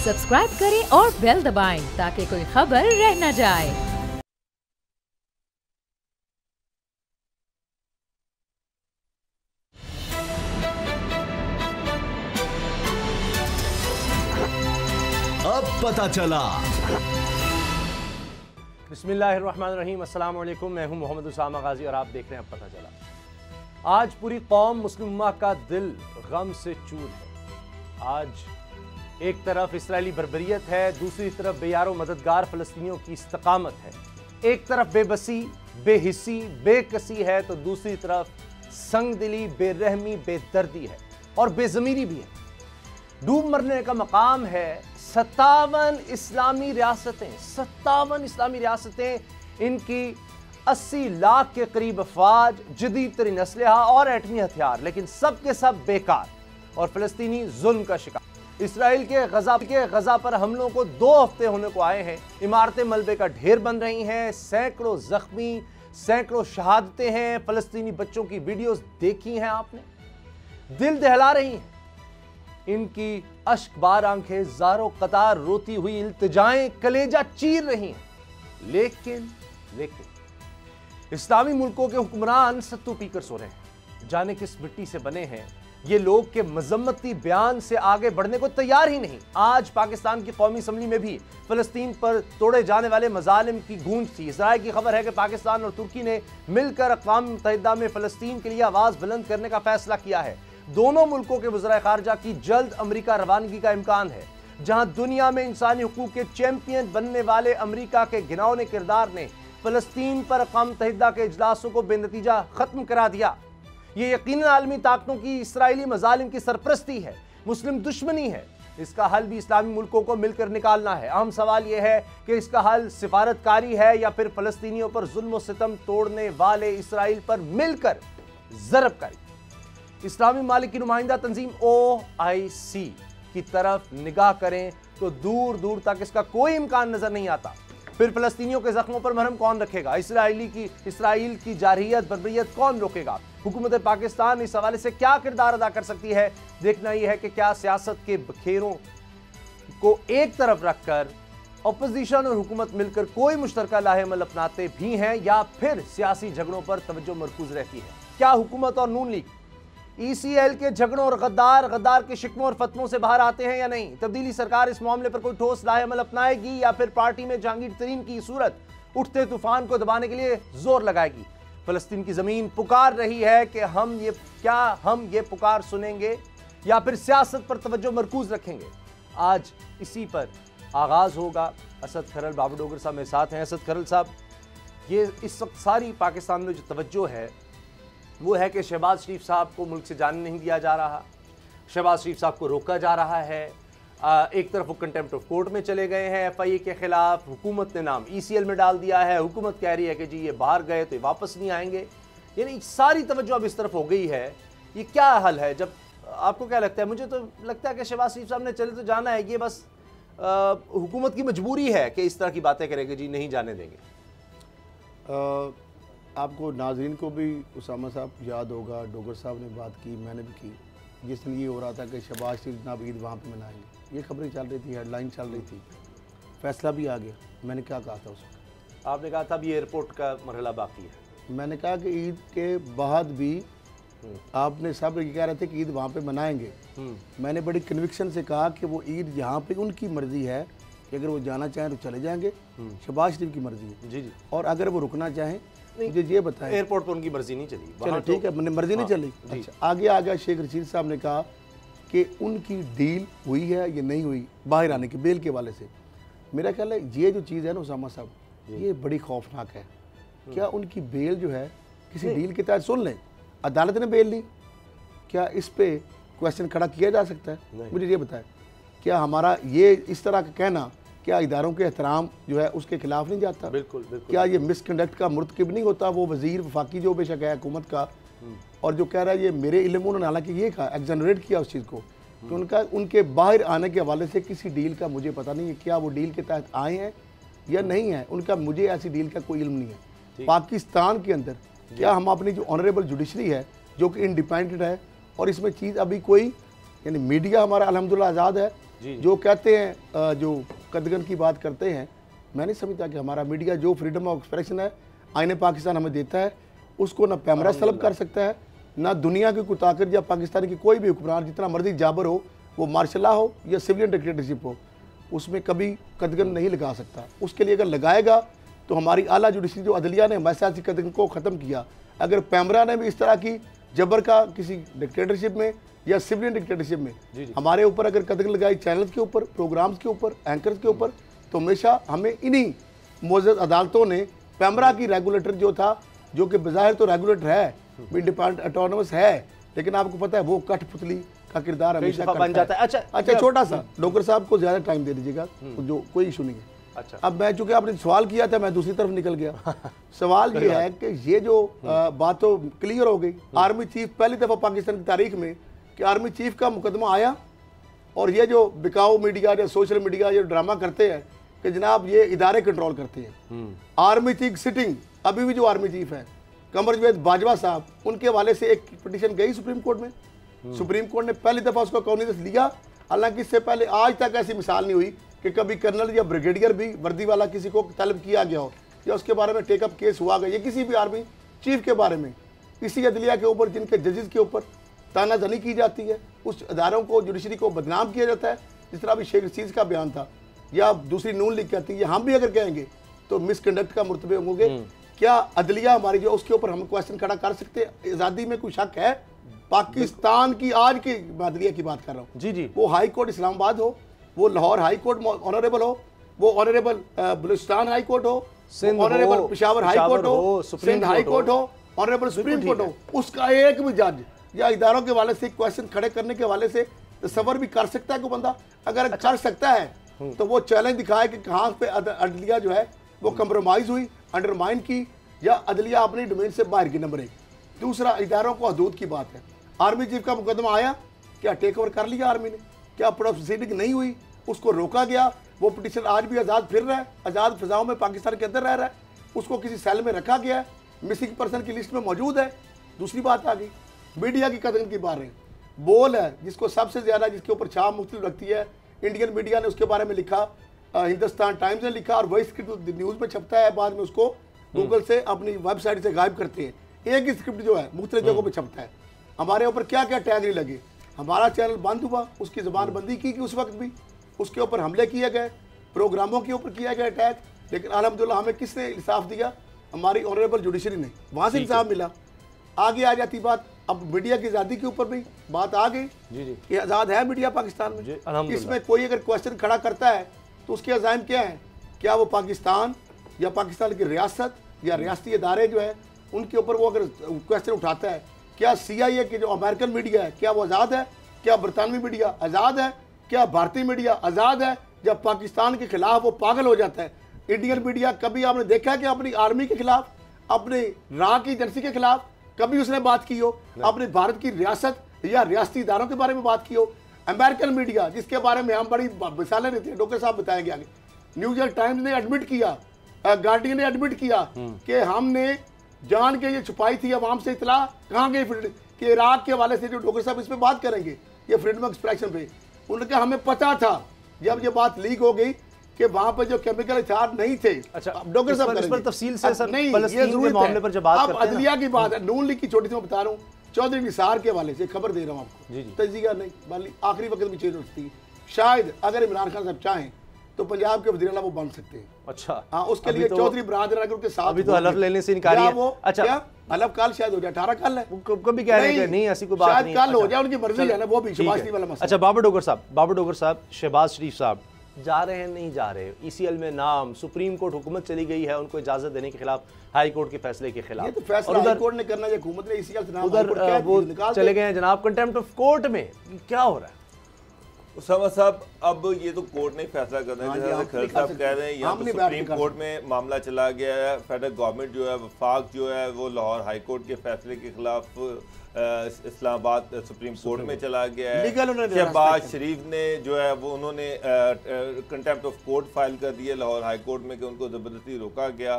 Subscribe करें और bell दबाएं ताकि कोई खबर रह न जाए। अब पता चला। बिस्मिल्लाहिर्रहमानिर्रहीम, अस्सलाम वालेकुम। मैं हूं मोहम्मद उसामा गाजी और आप देख रहे हैं अब पता चला। आज पूरी कौम मुस्लिम उम्मा का दिल गम से चूर है। आज एक तरफ इस्राएली बर्बरियत है, दूसरी तरफ बेयारो मददगार फ़लस्तीनियों की इस्तकामत है। एक तरफ बेबसी, बेहिस्सी, बेकसी है तो दूसरी तरफ संगदिली, बेरहमी, बेदर्दी है और बेज़मीरी भी है। डूब मरने का मकाम है 57 इस्लामी रियासतें, 57 इस्लामी रियासतें, इनकी 80 लाख के करीब अफवाज, जदीद तरीन असलहा और एटमी हथियार, लेकिन सब के सब बेकार और फ़लस्तीनी जुल्म का शिकार। इसराइल के गजा पर हमलों को 2 हफ्ते होने को आए हैं। इमारतें मलबे का ढेर बन रही हैं, सैकड़ों जख्मी, सैकड़ों शहादतें हैं। फ़लस्तीनी बच्चों की वीडियोस देखी हैं आपने, दिल दहला रही हैं। इनकी अश्कबार आंखें ज़ारो कतार रोती हुई इल्तिजाएं कलेजा चीर रही हैं। लेकिन इस्लामी मुल्कों के हुक्मरान सत्तू पीकर सो रहे हैं। जाने किस मिट्टी से बने हैं ये लोग के मजम्मती बयान से आगे बढ़ने को तैयार ही नहीं। आज पाकिस्तान की कौमी असम्बली में भी फ़लस्तीन पर तोड़े जाने वाले मजालिम की गूंज थी। इसराइल की खबर है कि पाकिस्तान और तुर्की ने मिलकर अक़वाम मुत्तहिदा में फ़लस्तीन के लिए आवाज़ बुलंद करने का फैसला किया है। दोनों मुल्कों के वज़ीर ख़ारजा की जल्द अमरीका रवानगी का इम्कान है। जहां दुनिया में इंसानी हुकूक के चैंपियन बनने वाले अमरीका के घिनौने किरदार ने फ़लस्तीन पर अक़वाम मुत्तहिदा के इजलासों को बेनतीजा ख़त्म करा दिया। ये यकीनन आलमी ताकतों की इसराइली मजालिम की सरपरस्ती है, मुस्लिम दुश्मनी है। इसका हल भी इस्लामी मुल्कों को मिलकर निकालना है। अहम सवाल यह है कि इसका हल सिफारतकारी है या फिर फ़लस्तीनियों पर जुल्म व सितम तोड़ने वाले इसराइल पर मिलकर ज़रबकारी। इस्लामी मालिक की नुमाइंदा तंजीम OIC की तरफ निगाह करें तो दूर दूर तक इसका कोई इम्कान नजर नहीं आता। फिर फ़लस्तीनियों के जख्मों पर मरहम कौन रखेगा? इसराइल की जारहियत बर्बरियत कौन रोकेगा? हुकूमत पाकिस्तान इस हवाले से क्या किरदार अदा कर सकती है? देखना यह है कि क्या सियासत के बखेरों को एक तरफ रखकर अपोजिशन और हुकूमत मिलकर कोई मुश्तरका लाहेमल अपनाते भी हैं या फिर सियासी झगड़ों पर तवज्जो मरकूज रहती है। क्या हुकूमत और नून लीग ECL के झगड़ों और गद्दार के शिकवों और फतवों से बाहर आते हैं या नहीं? तब्दीली सरकार इस मामले पर कोई ठोस लाहेमल अपनाएगी या फिर पार्टी में जहांगीर तरीन की सूरत उठते तूफान को दबाने के लिए जोर लगाएगी? फ़लस्तीन की ज़मीन पुकार रही है कि हम ये पुकार सुनेंगे या फिर सियासत पर तवज्जो मरकूज रखेंगे? आज इसी पर आगाज़ होगा। असद खरल बाबू डोगर साहब मेरे साथ हैं। असद खरल साहब, ये इस वक्त सारी पाकिस्तान में जो तवज्जो है वो है कि शहबाज शरीफ साहब को मुल्क से जाने नहीं दिया जा रहा, शहबाज शरीफ साहब को रोका जा रहा है। एक तरफ वो कंटेम्प्ट ऑफ कोर्ट में चले गए हैं FIA के खिलाफ, हुकूमत ने नाम ECL में डाल दिया है। हुकूमत कह रही है कि जी ये बाहर गए तो ये वापस नहीं आएंगे। यानी सारी तवज्जो अब इस तरफ हो गई है। ये क्या हल है? जब आपको क्या लगता है? मुझे तो लगता है कि शहबाज शरीफ साहब ने चले तो जाना है, ये बस हुकूमत की मजबूरी है कि इस तरह की बातें करेंगे, जी नहीं जाने देंगे। आपको नाज़रीन को भी उसामा साहब याद होगा, डोगर साहब ने बात की, मैंने भी की, जिस दिन ये हो रहा था कि शहबाज शरीफ जनाब ईद वहाँ पे मनाएंगे। ये खबरें चल रही थी, हेडलाइन चल रही थी, फैसला भी आ गया। मैंने क्या कहा था उसको? आपने कहा था अभी एयरपोर्ट का मरहला बाकी है। मैंने कहा कि ईद के बाद भी आपने सब ये कह रहे थे कि ईद वहाँ पर मनाएंगे। मैंने बड़ी कन्विक्शन से कहा कि वो ईद यहाँ पर उनकी मर्ज़ी है कि अगर वो जाना चाहें तो चले जाएँगे, शहबाज शरीफ की मर्ज़ी है। जी। और अगर वो रुकना चाहें, मुझे ये बताएं। एयरपोर्ट पर उनकी मर्जी नहीं चली, चलो ठीक है, मैंने मर्जी नहीं चली। अच्छा, आगे आ गया। शेख रशीद साहब ने कहा कि उनकी डील हुई है या नहीं हुई बाहर आने की बेल के वाले से। मेरा ख्याल है ये जो चीज़ है ना उसामा साहब, ये बड़ी खौफनाक है। क्या उनकी बेल जो है किसी डील के तहत? सुन लें, अदालत ने बेल ली, क्या इस पे क्वेश्चन खड़ा किया जा सकता है? मुझे ये बताएं, क्या हमारा ये इस तरह का कहना क्या इदारों के एहतराम जो है उसके खिलाफ नहीं जाता? बिल्कुल। क्या ये मिसकंडक्ट का मुर्तकिब नहीं होता वो वजीर वफाकी जो बेशक है हुकूमत का, और जो कह रहा है ये मेरे इल्म, उन्होंने हालांकि ये कहा, एग्जनरेट किया उस चीज़ को कि उनके बाहर आने के हवाले से किसी डील का मुझे पता नहीं है, क्या वो डील के तहत आए हैं या नहीं है, उनका मुझे ऐसी डील का कोई इल्म नहीं है। पाकिस्तान के अंदर क्या हम अपनी जो ऑनरेबल जुडिशरी है जो कि इंडिपेंडेंट है और इसमें चीज़ अभी कोई, यानी मीडिया हमारा अल्हम्दुलिल्लाह आज़ाद है, जो कहते हैं जो कदगन की बात करते हैं, मैं नहीं समझता कि हमारा मीडिया जो फ्रीडम ऑफ एक्सप्रेशन है आईने पाकिस्तान हमें देता है, उसको ना पैमरा तलब कर सकता है, ना दुनिया की कोई ताकत या पाकिस्तान की कोई भी हुक्मरान जितना मर्जी जाबर हो, वो मार्शल लॉ हो या सिविलियन डिक्टेटरशिप हो, उसमें कभी कदगन नहीं लगा सकता। उसके लिए अगर लगाएगा तो हमारी आला जुडिशरी जो अदलिया ने सियासी कदगन को ख़त्म किया, अगर पैमरा ने भी इस तरह की जबर का किसी डिक्टेटरशिप में या सिविलियन डिक्टेटरशिप में हमारे ऊपर अगर कदगन लगाई, चैनल्स के ऊपर, प्रोग्राम्स के ऊपर, एंकर्स के ऊपर, तो हमेशा हमें इन्हीं मोअज़्ज़ज़ अदालतों ने पैमरा की रेगुलेटर जो था, जो कि बज़ाहिर तो रेगुलेटर है, इंडिपेंडेंट ऑटोनोमस है, लेकिन आपको पता है वो कठपुतली का किरदार हमेशा बन जाता है। अच्छा छोटा सा डॉक्टर साहब को ज़्यादा टाइम दे दीजिएगा, जो कोई इशू नहीं है। अच्छा, अब मैं चूंकि आपने सवाल किया था, मैं दूसरी तरफ निकल गया। सवाल ये है कि ये जो बात तो क्लियर हो गई, आर्मी चीफ पहली दफ़ा पाकिस्तान की तारीख में कि आर्मी चीफ का मुकदमा आया, और ये जो बिकाऊ मीडिया या सोशल मीडिया ये ड्रामा करते हैं कि जनाब ये इदारे कंट्रोल करते हैं। आर्मी चीफ सिटिंग, अभी भी जो आर्मी चीफ है कमर जावेद बाजवा साहब, उनके हवाले से एक पिटीशन गई सुप्रीम कोर्ट में, सुप्रीम कोर्ट ने पहली दफ़ा उसको कॉग्निजेंस लिया। हालांकि इससे पहले आज तक ऐसी मिसाल नहीं हुई कि कभी कर्नल या ब्रिगेडियर भी वर्दी वाला किसी को तलब किया गया हो या उसके बारे में टेकअप केस हुआ गया, ये किसी भी आर्मी चीफ के बारे में, इसी अदलिया के ऊपर जिनके जजेस के ऊपर तानाजनी की जाती है, उस अदारों को जुडिशरी को बदनाम किया जाता है, जिस तरह अभी शेख रशीद का बयान था, या दूसरी नून लीग कहती है, हम भी अगर कहेंगे तो मिसकंडक्ट का मुर्तबे होंगे। क्या अदलिया हमारी जो उसके ऊपर हम क्वेश्चन खड़ा कर सकते हैं? आज़ादी में कोई शक है? पाकिस्तान की आज की अदलिया की बात कर रहा हूँ जी, वो हाई कोर्ट इस्लामाबाद हो, वो लाहौर हाई कोर्ट ऑनरेबल हो, वो ऑनरेबल बलूचिस्तान हाई कोर्ट हो, ऑनरेबल पेशावर हाई कोर्ट हो, सिंध हाई कोर्ट हो, ऑनरेबल सुप्रीम कोर्ट हो, उसका एक भी जज या इदारों के हवाले से क्वेश्चन खड़े करने के हवाले से तसव्वुर भी कर सकता है कोई बंदा? अगर कर सकता है तो वो चैलेंज दिखाए कि कहाँ पे अदलिया जो है वो कंप्रोमाइज हुई, अंडरमाइन की, या अदलिया अपनी डोमेन से बाहर की। नंबर एक। दूसरा, इदारों को हदूद की बात है। आर्मी चीफ का मुकदमा आया, क्या टेक ओवर कर लिया आर्मी ने? क्या प्रोसीडिंग नहीं हुई? उसको रोका गया। वो पिटिशन आज भी आज़ाद फिर रहा है, आज़ाद फिजाओं में पाकिस्तान के अंदर रह रहा है, उसको किसी सेल में रखा गया है, मिसिंग पर्सन की लिस्ट में मौजूद है। दूसरी बात आ गई मीडिया की कदर की बात है, बोल है जिसको सबसे ज़्यादा, जिसके ऊपर छाप मुख्तलिफ रखती है, इंडियन मीडिया ने उसके बारे में लिखा, हिंदुस्तान टाइम्स ने लिखा, और वही स्क्रिप्ट न्यूज़ में छपता है, बाद में उसको गूगल से अपनी वेबसाइट से गायब करते हैं। एक ही स्क्रिप्ट जो है मुख्तलिफ जगहों पर छपता है। हमारे ऊपर क्या क्या टैग नहीं लगे, हमारा चैनल बंद हुआ, उसकी ज़बान बंदी की उस वक्त भी, उसके ऊपर हमले किए गए, प्रोग्रामों के ऊपर किया गया अटैक, लेकिन अल्हम्दुलिल्लाह हमें किसने इंसाफ दिया? हमारी ऑनरेबल जुडिशरी ने, वहाँ से इंसाफ मिला। आगे आ जाती बात, अब मीडिया की आज़ादी के ऊपर भी बात आ गई कि आज़ाद है मीडिया पाकिस्तान में। इसमें कोई अगर क्वेश्चन खड़ा करता है तो उसके अज़ाइम क्या है? क्या वो पाकिस्तान या पाकिस्तान की रियासत या रियासती इदारे जो है उनके ऊपर वो अगर क्वेश्चन उठाता है, क्या CIA की जो अमेरिकन मीडिया है क्या वो आज़ाद है? क्या बरतानवी मीडिया आज़ाद है? क्या भारतीय मीडिया आज़ाद है? जब पाकिस्तान के खिलाफ वो पागल हो जाता है। इंडियन मीडिया कभी आपने देखा है कि अपनी आर्मी के खिलाफ, अपनी राह की एजेंसी के खिलाफ कभी उसने बात की हो? अपने भारत की रियासत या रियासती इदारों के बारे में बात की हो? अमेरिकन मीडिया जिसके बारे में हम बड़ी मिसालें देते हैं, डॉक्टर साहब बताएंगे आगे, न्यूयॉर्क टाइम्स ने एडमिट किया, गार्डियन ने एडमिट किया कि हमने जान के ये छुपाई थी अवाम से इतला। कहाँ गई कि इराक के हवाले से जो डॉक्टर साहब इस पर बात करेंगे, ये फ्रीडम ऑफ एक्सप्रेशन पे, उनका हमें पता था जब ये बात लीक हो गई कि वहां पर जो केमिकल हथियार नहीं थे। अच्छा, डॉक्टर साहब इस पर तफसील से सर, नहीं, फ़लस्तीन के मामले पर जब बात करते हैं, अदलिया की बात है, नून लीग की छोटी सी मैं बता रहा हूँ, चौधरी निसार के हवाले से खबर दे रहा हूँ आपको, तजिया नहीं बल्कि आखिरी वक्त में चेंज हो सकती है। शायद अगर इमरान खान साहब चाहें तो पंजाब के वज़ीर आला वो बन सकते हैं। अच्छा, हाँ, उसके लिए चौधरी बरादर अगर उनके साथ अभी तो हलफ लेने से इनकार है। वो अच्छा, हलफ कल शायद हो जाए, 18 कल है, कभी कह रहे हैं नहीं, ऐसी कोई बात नहीं, शायद कल हो जाए, उनकी मर्जी है ना, वो भी शहबाज वाला मसला। अच्छा, बाबर डोगर साहब, शहबाज शरीफ साहब जा रहे हैं नहीं जा रहे? ECL में नाम, सुप्रीम कोर्ट हुकूमत चली गई है उनको इजाजत देने के खिलाफ, हाई कोर्ट के फैसले के खिलाफ, तो फैसला हाई कोर्ट ने करना है, हुकूमत ने ECL से नाम उधर वो चले गए हैं जनाब कंटेम्प्ट ऑफ कोर्ट में। क्या हो रहा है उसामा साहब? अब ये तो कोर्ट ने फैसला करना है, जैसे खैर साहब कह रहे हैं, यहाँ तो सुप्रीम कोर्ट में मामला चला गया है। फेडरल गवर्नमेंट जो है, वफाक जो है, वो लाहौर हाई कोर्ट के फैसले के खिलाफ इस्लामाबाद सुप्रीम कोर्ट में चला गया है। शहबाज शरीफ ने जो है वो उन्होंने कंटेम्प्ट ऑफ कोर्ट फाइल कर दिया लाहौर हाई कोर्ट में कि उनको ज़बरदस्ती रोका गया,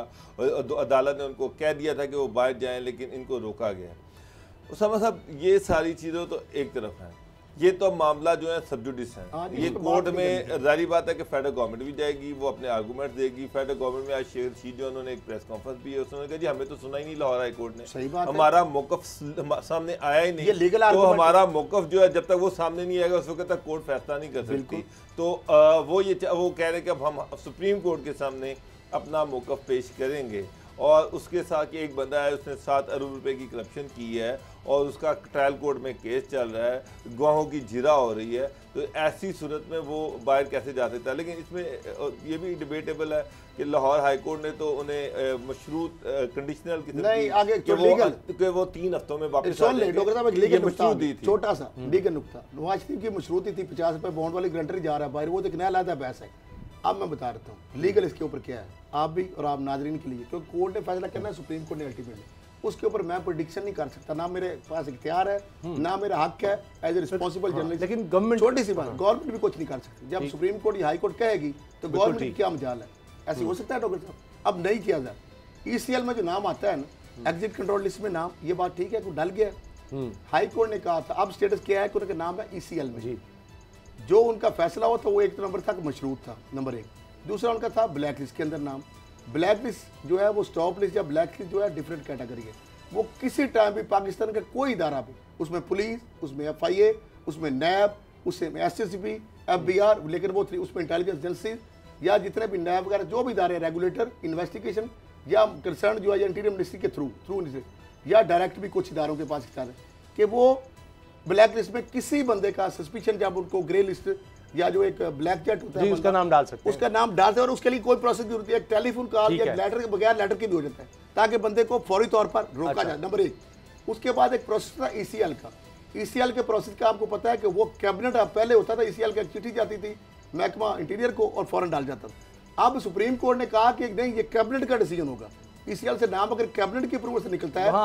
अदालत ने उनको कह दिया था कि वो बाहर जाएं, लेकिन इनको रोका गया। उसामा साहब, ये सारी चीज़ें तो एक तरफ हैं, ये तो मामला जो है सबजुडिस है, ये कोर्ट में जारी बात है कि फेडरल गवर्नमेंट भी जाएगी, वो अपने आर्गूमेंट देगी। फेडरल गवर्नमेंट में आज शेख रशीद जो उन्होंने एक प्रेस कॉन्फ्रेंस भी है, उसने कहा जी हमें तो सुना ही नहीं लाहौर हाई कोर्ट ने, सही बात हमारा मौकफ सामने आया ही नहीं, तो हमारा मौकफ जो है जब तक वो सामने नहीं आएगा उस वक्त तक कोर्ट फैसला नहीं कर सकती। तो वो कह रहे हैं कि अब हम सुप्रीम कोर्ट के सामने अपना मौकफ पेश करेंगे। और उसके साथ एक बंदा है, उसने 7 अरब रुपए की करप्शन की है और उसका ट्रायल कोर्ट में केस चल रहा है, गवाहों की जिरा हो रही है, तो ऐसी सूरत में वो बाहर कैसे जा सकता है। लेकिन इसमें ये भी डिबेटेबल है कि लाहौर हाई कोर्ट ने तो उन्हें मशरूत कंडीशनल कि वो 3 हफ्तों में वापस दी थी। छोटा सा लीगल नुकता, नवाज शरीफ की मशरूती थी 50 रुपए बॉन्ड वाली गारंटी जा रहा है बाहर, वो तो एक नया लाता बहस है। अब मैं बता रहा हूँ लीगल इसके ऊपर क्या है, आप भी और आप नाजरीन के लिए, क्योंकि कोर्ट ने फैसला करना है, सुप्रीम कोर्ट ने अल्टीमेटली, उसके ऊपर मैं प्रेडिक्शन नहीं कर सकता, ना मेरे पास इख्तियार है, ना मेरा हक है एज ए रिस्पॉन्सिबल जर्नलिस्ट। लेकिन गवर्नमेंट, छोटी सी बात, गवर्नमेंट भी कुछ नहीं कर सकती। जब सुप्रीम कोर्ट या हाई कोर्ट कहेगी तो गवर्नमेंट की क्या मजाल है, ऐसे हो सकता है डॉक्टर साहब। अब नहीं किया जाए, ECL में जो नाम आता है ना, एग्जिट कंट्रोल लिस्ट में नाम, ये बात ठीक है कि डल गया, हाई कोर्ट ने कहा था, अब स्टेटस क्या है कि उनका नाम है ECL में, जो उनका फैसला हुआ था वो एक नंबर था मशरूत था, नंबर 1। दूसरा उनका था ब्लैक लिस्ट के अंदर नाम। ब्लैक लिस्ट जो है वो स्टॉप लिस्ट या ब्लैक लिस्ट जो है डिफरेंट कैटेगरी है, वो किसी टाइम भी पाकिस्तान का कोई इदारा भी, उसमें पुलिस, उसमें FIA, उसमें नैब, उसमें SSB, FBR, लेकिन वो उसमें इंटेलिजेंस एजेंसी या जितने भी नैब वगैरह जो भी इदारे, रेगुलेटर, इन्वेस्टिगेशन या कंसर्न जो है इंटीरियर मिनिस्ट्री के थ्रू या डायरेक्ट भी कुछ इदारों के पास इख्तियार है कि वो ब्लैक लिस्ट में किसी बंदे का सस्पिशन, जब उनको ग्रे लिस्ट या जो एक ब्लैक जेट होता है उसका नाम डाल सकते हैं, उसका नाम डाल सकते हैं, और उसके लिए कोई प्रोसेस नहीं होती है, एक टेलीफोन कॉल या लेटर के बगैर लेटर की भी हो जाता है, ताकि बंदे को फौरी तौर पर रोका जाए, नंबर 1। उसके बाद एक प्रोसेस था ECL का, ECL के प्रोसेस का आपको पता है कि वो कैबिनेट पहले होता था, ECL की चिट्ठी जाती थी महकमा इंटीरियर को और फौरन डाल जाता था। अब सुप्रीम कोर्ट ने कहा कि नहीं, ये कैबिनेट का डिसीजन होगा, ECL से नाम अगर कैबिनेट की अप्रूवल से निकलता है तो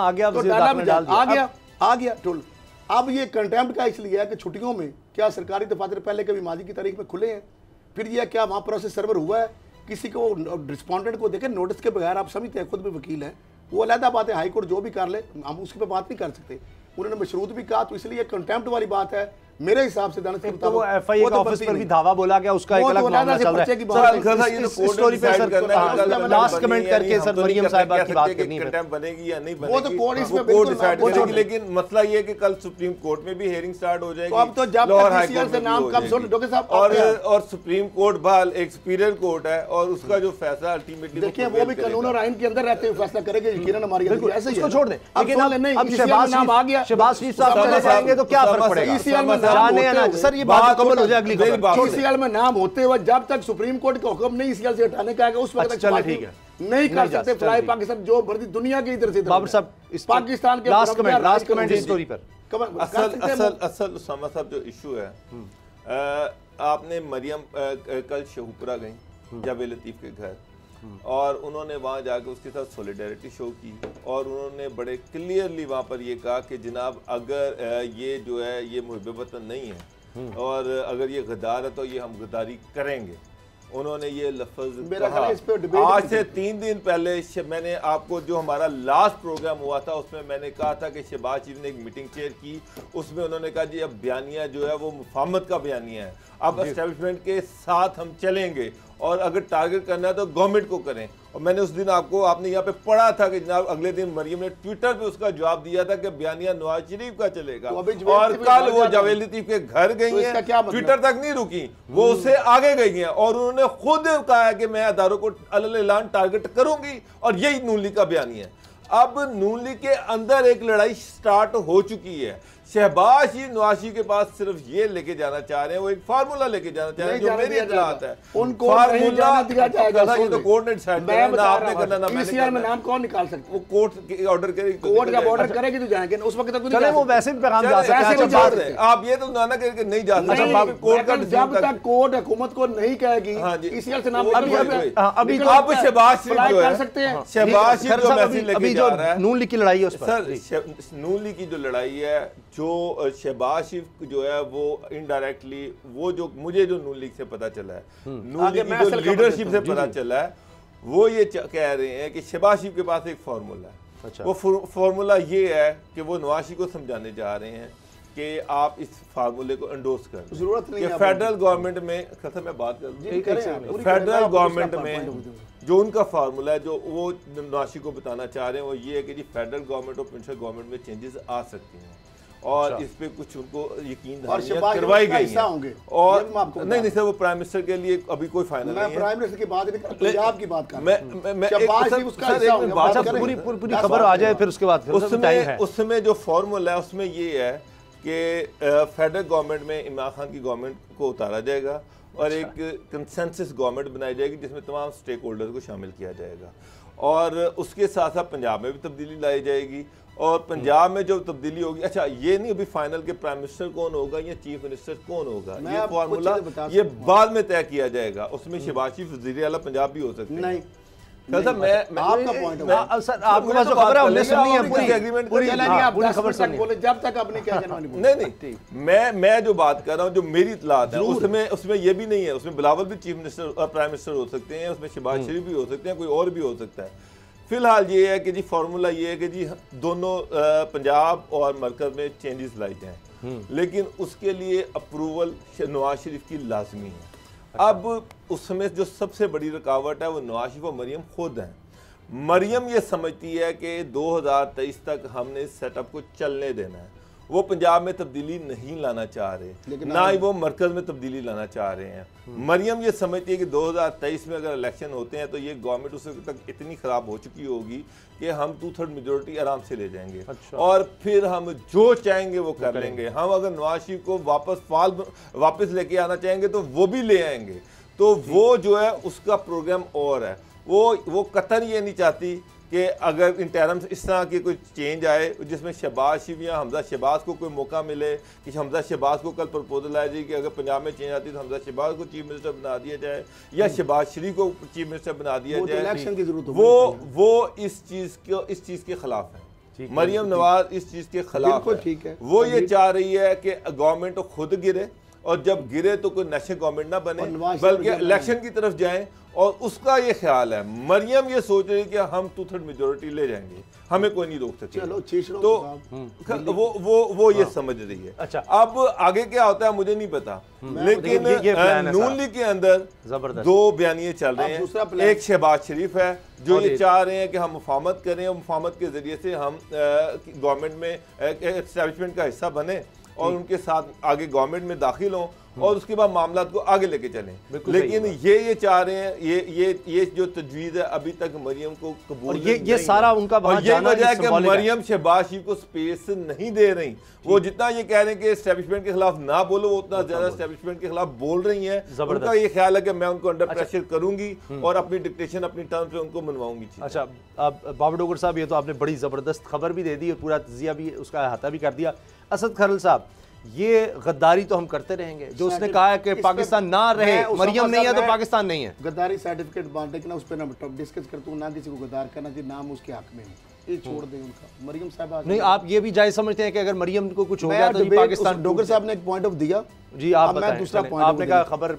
आ गया टोल। अब ये कंटेम्प्ट का इसलिए है कि छुट्टियों में क्या सरकारी दफातर पहले कभी माजी की तारीख में खुले हैं, फिर ये क्या वहाँ प्रोसेस सर्वर हुआ है, किसी को रिस्पॉन्डेंट को देखें नोटिस के बगैर, आप समझते हैं खुद भी वकील हैं, वो अलहदा बात है, हाई कोर्ट जो भी कर ले हम उसके पे बात नहीं कर सकते। उन्होंने मशरूत भी कहा, तो इसलिए कंटेम्प्ट वाली बात है मेरे हिसाब से। तो वो FIA का ऑफिस पर भी धावा बोला गया, उसका एक अलग मामला चल रहा है। इस स्टोरी पे सर लास्ट कमेंट करके सर मरियम साहिबा की बात करनी है, कंटेम्प्ट बनेगी या नहीं बनेगी वो तो कोर्ट इसमें कोर्ट डिसाइड करेगी। लेकिन मसला ये है कि कल सुप्रीम कोर्ट में भी हियरिंग स्टार्ट हो जाएगी, अब तो जब ECL से नाम कब सुन डॉक्टर साहब, और सुप्रीम कोर्ट बहाल एक सुपीरियर कोर्ट है और उसका जो फैसला अल्टीमेटली देखिए वो भी कानून और आइन के अंदर रहते हुए फैसला करेंगे, यकीनन हमारी ऐसे ही इसको छोड़ दें। लेकिन अब शहबाज नाम आ गया, शहबाज शरीफ साहब चले जाएंगे तो क्या फर्क पड़ेगा, ECL में जाने ना सर, ये बात मुकम्मल हो जाए अगली खबर। ECL में नाम होते हुए जब तक सुप्रीम कोर्ट का हुक्म नहीं ECL से हटाने का आएगा उस वक्त तक ठीक है नहीं कर सकते फ्लाई पाकिस्तान जो मर्जी दुनिया की इधर से बाबर साहब पाकिस्तान के लास्ट कमेंट इस स्टोरी पर। असल उसामा साहब जो इशू है, आपने मरियम कल शहूपुरा गई जावेद लतीफ के घर और उन्होंने वहाँ जाकर उसके साथ सॉलिडेरिटी शो की और उन्होंने बड़े क्लियरली वहाँ पर ये कहा कि जनाब अगर ये जो है ये मुहिब वतन नहीं है और अगर ये गद्दार है तो ये हम गद्दारी करेंगे। उन्होंने ये लफ्ज कहा। आज से 3 दिन पहले मैंने आपको जो हमारा लास्ट प्रोग्राम हुआ था उसमें मैंने कहा था कि शहबाज शरीफ ने एक मीटिंग चेयर की, उसमें उन्होंने कहा जी अब बयानिया जो है वो मुफाहमत का बयानिया है, अब एस्टेब्लिशमेंट के साथ हम चलेंगे और अगर टारगेट करना है तो गवर्नमेंट को करें। और मैंने उस दिन आपने यहाँ पे पढ़ा था कि जनाब अगले दिन मरियम ने ट्विटर पे उसका जवाब दिया था कि बयानिया नवाज शरीफ का चलेगा और कल वो जावेद लतीफ के घर गई हैं, ट्विटर तक नहीं रुकी, वो उससे आगे गई हैं और उन्होंने खुद कहा है कि मैं अदारों को अलग टारगेट करूंगी और यही नून लीग का बयानिया है। अब नून लीग के अंदर एक लड़ाई स्टार्ट हो चुकी है। शहबाज शरीफ नवाज शरीफ के पास सिर्फ ये लेके जाना चाह रहे हैं, वो एक फार्मूला लेके जाना चाह रहे हैं जो मेरी इत्तलात है, उनको फार्मूला दिया जाएगा। ये तो कोर्ट ने डिसाइड किया ना, आपने करना ना मैंने ECL में नाम कौन निकाल सकता है, वो कोर्ट के ऑर्डर करेगी, कोर्ट जब ऑर्डर करेगी तो जाएंगे, उस वक्त तक चले वो वैसे भी पैगाम जा सकते हैं। आप ये तो ना करके नहीं जा सकते, कोर्ट का जब तक कोर्ट हुकूमत को नहीं कहेगी ECL से नाम अभी अब शहबाज शरीफ जो कर सकते हैं, शहबाज शरीफ जो मैसेज लेके जा रहा है नून लीग की लड़ाई है उस पर सर, नून लीग की जो लड़ाई है, जो शहबाज शरीफ जो है वो इनडायरेक्टली वो जो मुझे जो नून लीग से पता चला है, नून लीग की जो लीडरशिप से पता चला है, वो ये कह रहे हैं कि शहबाज शरीफ के पास एक फार्मूला है। वो फार्मूला ये है कि वो नवाज शरीफ को समझाने जा रहे हैं कि आप इस फार्मूले को एंडोर्स कर दें। जरूरत नहीं है फेडरल गवर्नमेंट में, मैं बात कर दूं, फेडरल गवर्नमेंट में जो उनका फार्मूला है, जो वो नवाशी को बताना चाह रहे हैं, वो ये है कि जी फेडरल गवर्नमेंट और प्रोविंशियल गवर्नमेंट में चेंजेस आ सकती हैं और इस पे कुछ उनको यकीन करवाई गई है। और नहीं सर, वो प्राइम मिनिस्टर के लिए अभी कोई फाइनल नहीं है। प्राइम मिनिस्टर की बात नहीं, पंजाब की बात कर मैं पूरी खबर आ जाए फिर उसके बाद उसमें जो फॉर्मूला है उसमें ये है कि फेडरल गवर्नमेंट में इमरान खान की गवर्नमेंट को उतारा जाएगा और एक कंसेंसस गवर्नमेंट बनाई जाएगी जिसमें तमाम स्टेक होल्डर्स को शामिल किया जाएगा और उसके साथ साथ पंजाब में भी तब्दीली लाई जाएगी और पंजाब में जो तब्दीली होगी, अच्छा ये नहीं अभी फाइनल के प्राइम मिनिस्टर कौन होगा या चीफ मिनिस्टर कौन होगा, ये फॉर्मूला ये बाद में तय किया जाएगा। उसमें शहबाज शरीफ वज़ीर आला पंजाब भी हो सकते हैं। नहीं सर, मैं आपका पॉइंट सर आपके पास जो खबर है हमने सुनी है पूरी एग्रीमेंट पूरी खबर सुनी बोले जब तक आपने क्या जनवानी नहीं मैं जो बात कर रहा हूँ, जो मेरी इत्तलात है उसमें ये भी नहीं है, उसमें बिलावल भी चीफ मिनिस्टर और प्राइम मिनिस्टर हो सकते हैं, उसमें शहबाज शरीफ भी हो सकते हैं, कोई और भी हो सकता है। फिलहाल ये है कि जी फार्मूला ये है कि जी दोनों पंजाब और मरकज में चेंजेस लाई जाएं, लेकिन उसके लिए अप्रूवल नवाज शरीफ की लाजमी है। अब उसमें जो सबसे बड़ी रुकावट है वो नवाज शरीफ और मरियम खुद हैं। मरियम ये समझती है कि 2023 तक हमने इस सेटअप को चलने देना है, वो पंजाब में तब्दीली नहीं लाना चाह रहे, ना ही वो मरकज में तब्दीली लाना चाह रहे हैं। मरियम ये समझती है कि 2023 में अगर इलेक्शन होते हैं तो ये गवर्नमेंट उस वक्त तक इतनी ख़राब हो चुकी होगी कि हम 2/3 मेजोरिटी आराम से ले जाएंगे। अच्छा। और फिर हम जो चाहेंगे वो कर लेंगे। हम अगर नवाज शरीफ को वापस लेके आना चाहेंगे तो वो भी ले आएंगे। तो वो जो है उसका प्रोग्राम और है, वो कतन ये नहीं चाहती कि अगर इंटरम इस तरह की कोई चेंज आए जिसमें शहबाज शरीफ या हमजा शहबाज को कोई मौका मिले कि हमजा शहबाज को कल प्रपोजल आया जाए कि अगर पंजाब में चेंज आती है तो हमजा शहबाज को चीफ मिनिस्टर बना दिया जाए या शहबाज शरीफ को चीफ मिनिस्टर बना दिया जाए। वो इस चीज़ के खिलाफ है। मरियम नवाज इस चीज़ के खिलाफ है। वो ये चाह रही है कि गवर्नमेंट खुद गिरे और जब गिरे तो कोई नेशनल गवर्नमेंट ना बने बल्कि इलेक्शन की तरफ जाएं और उसका ये ख्याल है। मरियम ये सोच रही है कि हम 2/3 मेजोरिटी ले जाएंगे, हमें कोई नहीं रोक सके। तो वो ये समझ रही है। अच्छा, अब आगे क्या होता है मुझे नहीं पता, लेकिन नून लीग के अंदर दो बयानिए चल रहे हैं। एक शहबाज शरीफ है जो ये चाह रहे हैं कि हम मुफाहमत करें और मुफाहमत के जरिए से हम गवर्नमेंट में एस्टैब्लिशमेंट का हिस्सा बने और उनके साथ आगे गवर्नमेंट में दाखिल हों और उसके बाद मामला को आगे लेके चलें। लेकिन ये चाह रहे हैं, ये जो तजवीज़ है अभी तक मरियम को कबूल ये सारा उनका ये वजह है कि मरियम शहबाज शरीफ को स्पेस नहीं दे रही। वो जितना ये कह रहे हैं कि एस्टैब्लिशमेंट के खिलाफ ना बोलो, वो उतना ज्यादा एस्टैब्लिशमेंट के खिलाफ बोल रही हैं। उनका ये ख्याल है कि मैं उनको अंडर प्रेशर करूंगी और अपनी डिक्टेशन अपनी टर्म पे उनको मनवाऊंगी। अच्छा, अब बाबर डोगर साहब, ये तो आपने बड़ी जबरदस्त खबर भी दे दी और पूरा तजिया भी उसका अहाता भी कर दिया। असद खरल साहब, ये गद्दारी तो हम करते रहेंगे। जो उसने कहा है कि पाकिस्तान ना रहे, मरियम नहीं है तो पाकिस्तान नहीं है। गद्दारी सर्टिफिकेट बांटने के ना उस पर ना डिस्कस करता हूँ, ना किसी को गद्दार करना जी, नाम उसके हक में ये छोड़ दें उनका। मरियम साहब नहीं, आप ये भी जायज समझते हैं कि अगर मरियम को कुछ हो गया तो पाकिस्तान। डोगर साहब ने एक पॉइंट ऑफ दिया जी, आप मैं दूसरा पॉइंट आपने कहा खबर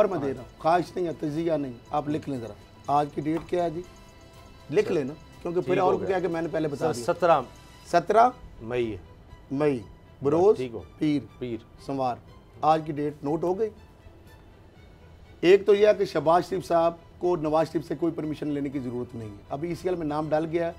में दे रहा हूँ, ख्वाहिश नहीं है, तजिया नहीं। आप लिख लें जरा, आज की डेट क्या है जी, लिख लेना, क्योंकि फिर और क्या कि मैंने पहले बता दिया। 17 मई बरोज पीर सोमवार, आज की डेट नोट हो गई। एक तो यह है कि शहबाज शरीफ साहब को नवाज शरीफ से कोई परमिशन लेने की जरूरत नहीं है। अभी ईसीएल में नाम डाल गया,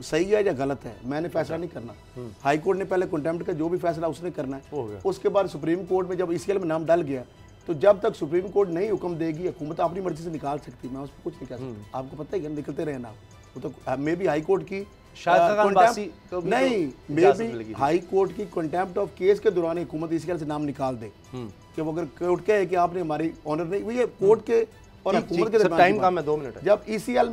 सही है या गलत है मैंने फैसला नहीं करना। हाई कोर्ट ने पहले कंटेम्प्ट का जो भी फैसला उसने करना है। उसके बाद सुप्रीम कोर्ट में जब ईसीएल में नाम डाल गया तो जब तक सुप्रीम कोर्ट नहीं हुक्म देगी, हुकूमत अपनी मर्जी से निकाल सकती, मैं उसको कुछ नहीं कह सकता। आपको पता है निकलते रहे नाम, वो तो मे बी हाई कोर्ट की नहीं, हाई कोर्ट की कंटेम्प्ट ऑफ केस के दौरान हुकूमत ईसीएल से नाम निकाल दे कि वो अगर कोर्ट कहे कि आपने हमारी ऑनर नहीं, ये कोर्ट के और हुकूमत के टाइम कम है 2 मिनट। जब ईसीएल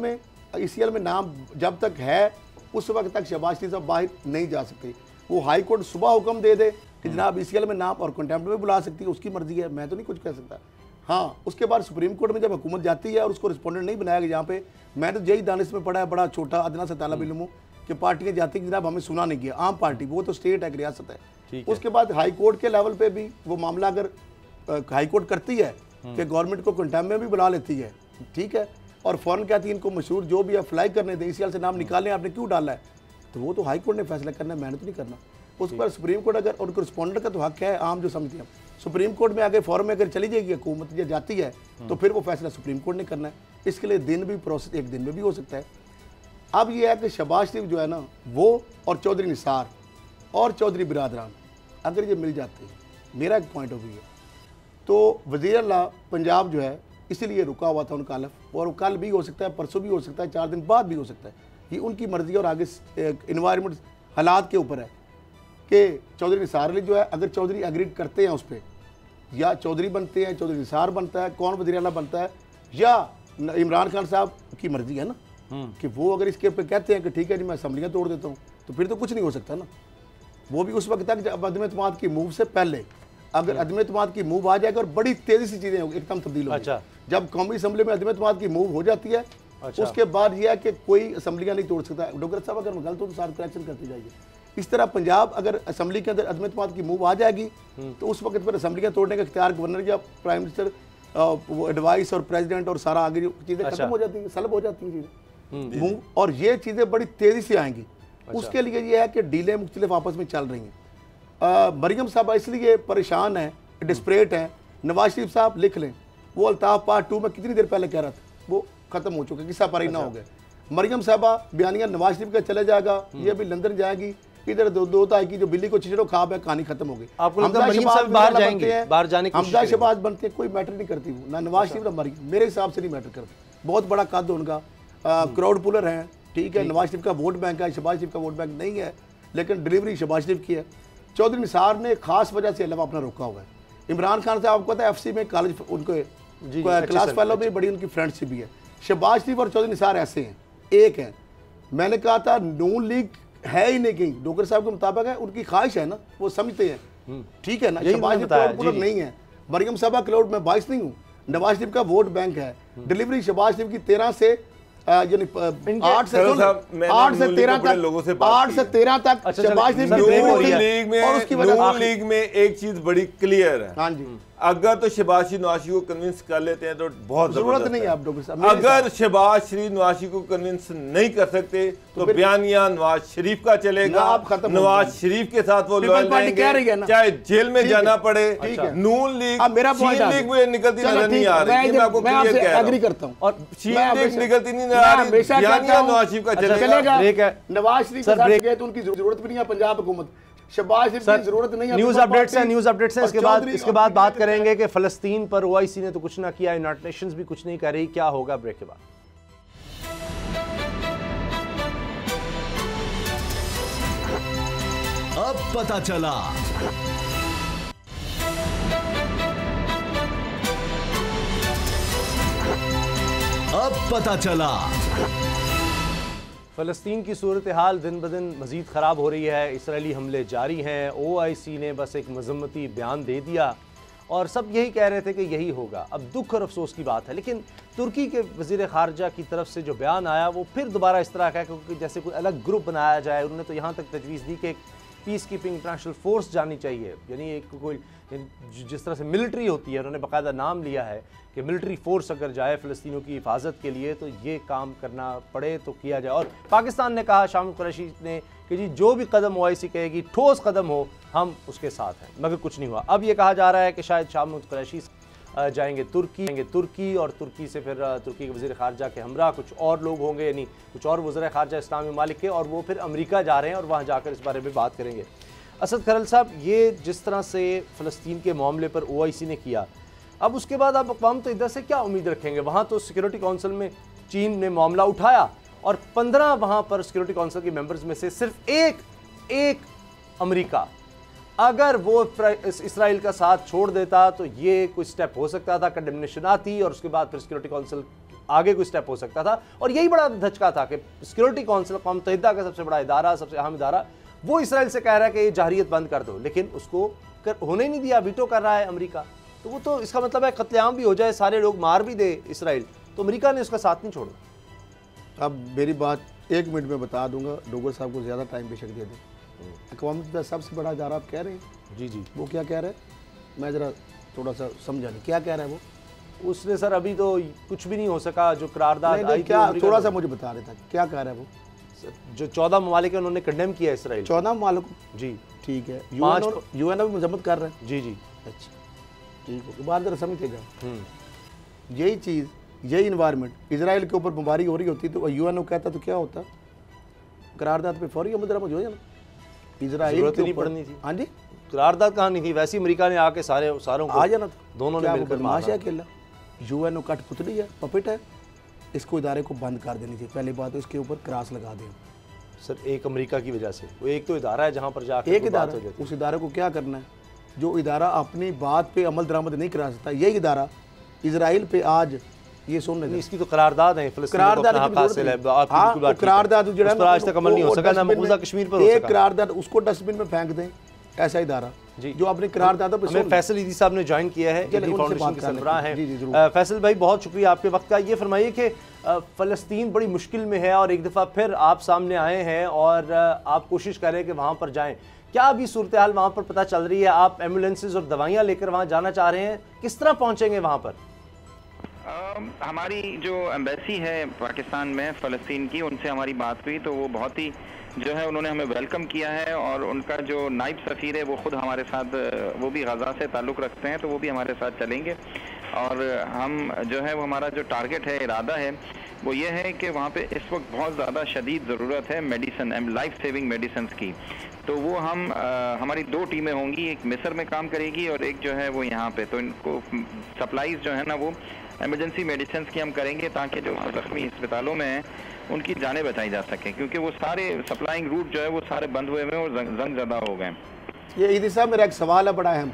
में नाम जब तक है उस वक्त तक शहबाज शरीफ साहब बाहर नहीं जा सकते। वो हाई कोर्ट सुबह हुक्म दे दे कि जनाब ईसीएल में नाम और कंटेम्प्ट में बुला सकती है, उसकी मर्जी है, मैं तो नहीं कुछ कह सकता। हाँ, उसके बाद सुप्रीम कोर्ट में जब हुकूमत जाती है और उसको रिस्पोंडेंट नहीं बनाया गया, यहाँ पे मैं तो यही दानिश में पढ़ा है, बड़ा छोटा अदना सा तालिब इल्म हूं कि पार्टियां जाती कि जनाब हमें सुना नहीं किया, आम पार्टी, वो तो स्टेट है, रियासत है। उसके बाद हाई कोर्ट के लेवल पे भी वो मामला अगर हाई कोर्ट करती है कि गवर्नमेंट को कंटेम्प्ट में भी बुला लेती है, ठीक है, और फौरन कहती है इनको मशहूर जो भी अप्लाई करने दें, ईसीएल से नाम निकालें, आपने क्यों डाला है, तो वो तो हाई कोर्ट ने फैसला करना है, मैंने तो नहीं करना। उस पर सुप्रीम कोर्ट अगर उनको रिस्पॉन्डेंट का तो हक है, आम जो समझते हैं सुप्रीम कोर्ट में आगे फॉरम में अगर चली जाएगी हुकूमत या जाती है तो फिर वो फैसला सुप्रीम कोर्ट ने करना है। इसके लिए दिन भी प्रोसेस एक दिन में भी हो सकता है। अब ये है कि शहबाज शरीफ जो है ना वो और चौधरी निसार और चौधरी बिरादरान अगर ये मिल जाते हैं, मेरा एक पॉइंट ऑफ व्यू है, तो वज़ीर आला पंजाब जो है इसीलिए रुका हुआ था उनका हलफ, और कल भी हो सकता है, परसों भी हो सकता है, 4 दिन बाद भी हो सकता है। ये उनकी मर्जी और आगे इन्वायरमेंट हालात के ऊपर है कि चौधरी निसार अली जो है अगर चौधरी एग्रीड करते हैं उस पर, या चौधरी बनते हैं, चौधरी निसार बनता है, कौन वज़ीर आला बनता है, या इमरान खान साहब की मर्जी है ना कि वो अगर इसके पे कहते हैं कि ठीक है जी मैं असम्बलियाँ तोड़ देता हूँ, तो फिर तो कुछ नहीं हो सकता ना। वो भी उस वक्त तक जब अदम एतमाद की मूव से पहले, अगर अदम एतमाद की मूव आ जाएगा और बड़ी तेज़ी से चीज़ें एकदम तब्दील हो। अच्छा, जब कौमी असम्बली में अदम एतमाद की मूव हो जाती है, अच्छा, उसके बाद यह है कि कोई असम्बलियाँ नहीं तोड़ सकता। डॉक्टर साहब अगर मैं गलत हूँ तो सारे करेक्शन करते जाइए। इस तरह पंजाब अगर असम्बली के अंदर अदम एतमाद की मूव आ जाएगी तो उस वक्त पर असम्बलियाँ तोड़ने का इख्तियार गवर्नर या प्राइम मिनिस्टर वो एडवाइस और प्रेसिडेंट और सारा आगे जो चीज़ें खत्म हो जाती हैं, सलब हो जाती हैं चीज़ें मूव, और ये चीज़ें बड़ी तेज़ी से आएंगी। उसके लिए ये है कि डीलें मुख्तलिफ आपस में चल रही हैं। मरियम साहब इसलिए परेशान हैं, डिस्परेट हैं। नवाज शरीफ साहब लिख लें, वो अल्ताफ पार्ट 2 में कितनी देर पहले कह रहा था, वो खत्म हो चुका, किस्सा पारी ना हो गया। मरियम साहबा बयानिया नवाज शरीफ का चले जाएगा, ये भी लंदन जाएगी, इधर दो ताई जो बिल्ली को चिचड़ो खाब है, कहानी खत्म हो गई। आपको लगता है मरियम साहब बाहर जाएंगे, बाहर जाने की हमजा शहबाज बनते हैं, कोई मैटर नहीं करती वो, ना नवाज शरीफ ना मरियम, मेरे हिसाब से नहीं मैटर करती। बहुत बड़ा कद उनका, क्राउड पुलर हैं, ठीक है, नवाज शरीफ का वोट बैंक है, शहबाज शरीफ का वोट बैंक नहीं है, लेकिन डिलीवरी शहबाज शरीफ की है। चौधरी निसार ने खास वजह से अलावा अपना रोका हुआ है। इमरान खान साहब आपको पता है FC में कॉलेज उनको क्लास फेलो में बड़ी उनकी फ्रेंडशिप भी है। शहबाज शरीफ और चौधरी निसार ऐसे हैं, एक हैं। मैंने कहा था नून लीग है ही नहीं कहीं, डॉक्टर साहब के मुताबिक है, उनकी ख्वाहिश है ना, वो समझते हैं, ठीक है ना। शहबाज शरीफ क्राउड पुलर नहीं है, मरियम साहबा क्राउड में 22 नहीं हूँ, नवाज शरीफ का वोट बैंक है। डिलीवरी शहबाज शरीफ की 13 से यानी 8 से 13 तक, लोगों से 8 से 13 तक शहबाज शरीफ नून लीग में एक चीज बड़ी क्लियर है। हाँ जी, अगर तो शहबाज शरीफ नवाज शरीफ को कन्विंस कर लेते हैं तो बहुत जरूरत नहीं है आप डॉक्टर साहब। अगर शहबाज शरीफ नवाज शरीफ को कन्विंस नहीं कर सकते तो बयानिया नवाज शरीफ का चलेगा, नवाज शरीफ के साथ वो लॉयल रहेंगे, चाहे जेल में जाना पड़े। नून लीग में निकलती नजर नहीं आ रही, मैं आपको क्लियर कह रहा हूं, और लीग निकलती नहीं नजर आ रही, बयानिया नवाज शरीफ का चलेगा। नवाज शरीफ का गए तो उनकी जरूरत भी नहीं है पंजाब हुकूमत, शहबाज शरीफ की जरूरत नहीं है। न्यूज़ अपडेट्स हैं, इसके बाद बात करेंगे कि फ़लस्तीन पर OIC ने तो कुछ ना किया, यूनाइटेड नेशंस भी कुछ नहीं कर रही, क्या होगा ब्रेक के बाद। अब पता चला, अब पता चला। फ़लस्तीन की सूरत हाल दिन ब दिन मज़ीद ख़राब हो रही है, इसराइली हमले जारी हैं। OIC ने बस एक मजम्मती बयान दे दिया और सब यही कह रहे थे कि यही होगा। अब दुख और अफसोस की बात है, लेकिन तुर्की के वज़ीर ख़ारजा की तरफ से जो बयान आया वो फिर दोबारा इस तरह का है क्योंकि जैसे कोई अलग ग्रुप बनाया जाए। उन्होंने तो यहाँ तक तजवीज़ दी कि एक पीस कीपिंग इंटरनेशनल फोर्स जानी चाहिए, यानी एक कोई जिस तरह से मिलिट्री होती है, उन्होंने बाकायदा नाम लिया है कि मिलिट्री फोर्स अगर जाए फ़लस्तीनियों की हिफाजत के लिए तो ये काम करना पड़े तो किया जाए। और पाकिस्तान ने कहा, शामिल कुरैशी ने, कि जी जो भी कदम OIC कहेगी, ठोस कदम हो, हम उसके साथ हैं, मगर कुछ नहीं हुआ। अब ये कहा जा रहा है कि शायद शामिल कुरैशी जाएंगे तुर्की और तुर्की से फिर तुर्की के वज़ीर ख़ारजा के हमरा कुछ और लोग होंगे, यानी कुछ और वज़ीर ख़ारजा इस्लामी ममालिक के, और वो फिर अमेरिका जा रहे हैं और वहाँ जाकर इस बारे में बात करेंगे। असद खरल साहब, ये जिस तरह से फ़लस्तीन के मामले पर OIC ने किया, अब उसके बाद आप अक़वाम मुत्तहिदा से क्या उम्मीद रखेंगे? वहाँ तो सिक्योरिटी काउंसिल में चीन ने मामला उठाया और 15 वहाँ पर सिक्योरिटी काउंसिल के मेंबर्स में से सिर्फ एक अमेरिका, अगर वो इसराइल का साथ छोड़ देता तो ये कोई स्टेप हो सकता था, कंडेमनेशन आती और उसके बाद फिर सिक्योरिटी काउंसिल आगे कोई स्टेप हो सकता था। और यही बड़ा धचका था कि सिक्योरिटी काउंसिल अक़वाम मुत्तहिदा का सबसे बड़ा इदारा, सबसे अहम इदारा, वो इसराइल से कह रहा है कि ये जाहिरियत बंद कर दो, लेकिन उसको होने ही नहीं दिया, वीटो कर रहा है अमेरिका। तो वो तो इसका मतलब है कत्लेआम भी हो जाए, सारे लोग मार भी दे इसराइल, तो अमेरिका ने उसका साथ नहीं छोड़ना। अब मेरी बात 1 मिनट में बता दूंगा, डोगर साहब को ज़्यादा टाइम बेशक दे दें। अक़वाम मुत्तहिदा सबसे बड़ा इदारा आप कह रहे हैं, जी, वो क्या कह रहे हैं? मैं ज़रा थोड़ा सा समझा नहीं, क्या कह रहा है वो? उसने सर अभी तो कुछ भी नहीं हो सका, जो करारदाद आई क्या थोड़ा सा मुझे बता रहे था, क्या कह रहा है वो? जो 14 ममालिक है उन्होंने कंडेम किया इसराइल। 14 ममालिक जी ठीक है, यूएन भी मजम्मत कर रहे हैं। जी जी अच्छा ठीक है, बात जरा समझिएगा। यही चीज़, यही इन्वायरमेंट इसराइल के ऊपर बमबारी हो रही होती तो यूएन कहता तो क्या होता, करारदाद पे फौरी अमल दरामद हो जाना। इसराइल की नहीं पड़नी थी। हाँ जी, करारदाद कहाँ नहीं थी, वैसे अमेरिका ने आके सारों को आ जाना था, दोनों ने मिलकर बदमाश है अकेला। यूएन कठपुतली है, पपेट है, इसको इदारे को बंद कर देनी चाहिए। पहली बात तो इसके ऊपर क्रॉस लगा दें सर, एक अमेरिका की वजह से। वो एक तो इदारा है जहाँ पर जाकर एक इदारा, उस इदारे को क्या करना है, जो इदारा अपनी बात पे अमल दरामद नहीं करा सकता, यही इदारा इसराइल पे आज ये सुन रहे, इसकी तो करारदाद है, करारदाद जो आज तक अमल नहीं हो सका ना, मकबूजा कश्मीर पर एक करारदाद उसको डस्टबिन में फेंक दें, ऐसा इदारा जो अपने करारदाद पर। हमें फैसल ईदी साहब ने ज्वाइन किया है, फाउंडेशन के सरबराह हैं। फैसल भाई बहुत शुक्रिया आपके वक्त का। ये फरमाइए कि फ़लस्तीन बड़ी मुश्किल में है और एक दफ़ा फिर आप सामने आए हैं और आप कोशिश कर रहे हैं कि वहाँ पर जाएँ, क्या अभी सूरत हाल वहाँ पर पता चल रही है? आप एम्बुलेंसेज और दवाइयाँ लेकर वहाँ जाना चाह रहे हैं, किस तरह पहुँचेंगे वहाँ पर? हमारी जो एम्बेसी है पाकिस्तान में फ़लस्तीन की, उनसे हमारी बात हुई तो वो बहुत ही जो है उन्होंने हमें वेलकम किया है और उनका जो नायब सफ़ीर है वो ख़ुद हमारे साथ, वो भी गज़ा से ताल्लुक़ रखते हैं तो वो भी हमारे साथ चलेंगे। और हम जो है वो हमारा जो टारगेट है, इरादा है, वो ये है कि वहाँ पे इस वक्त बहुत ज़्यादा शदीद ज़रूरत है मेडिसन, लाइफ सेविंग मेडिसिन की। तो वो हमारी 2 टीमें होंगी, एक मिस्र में काम करेगी और एक जो है वो यहाँ पे। तो इनको सप्लाईज जो है ना वो एमरजेंसी मेडिसिन की हम करेंगे ताकि जो ज़ख्मी अस्पतालों में हैं उनकी जानें बचाई जा सकें, क्योंकि वो सारे सप्लाइंग रूट जो है वो सारे बंद हुए हुए हैं और जंग ज़दा हो गए। ये ईदी साहब मेरा एक सवाल है बड़ा अहम,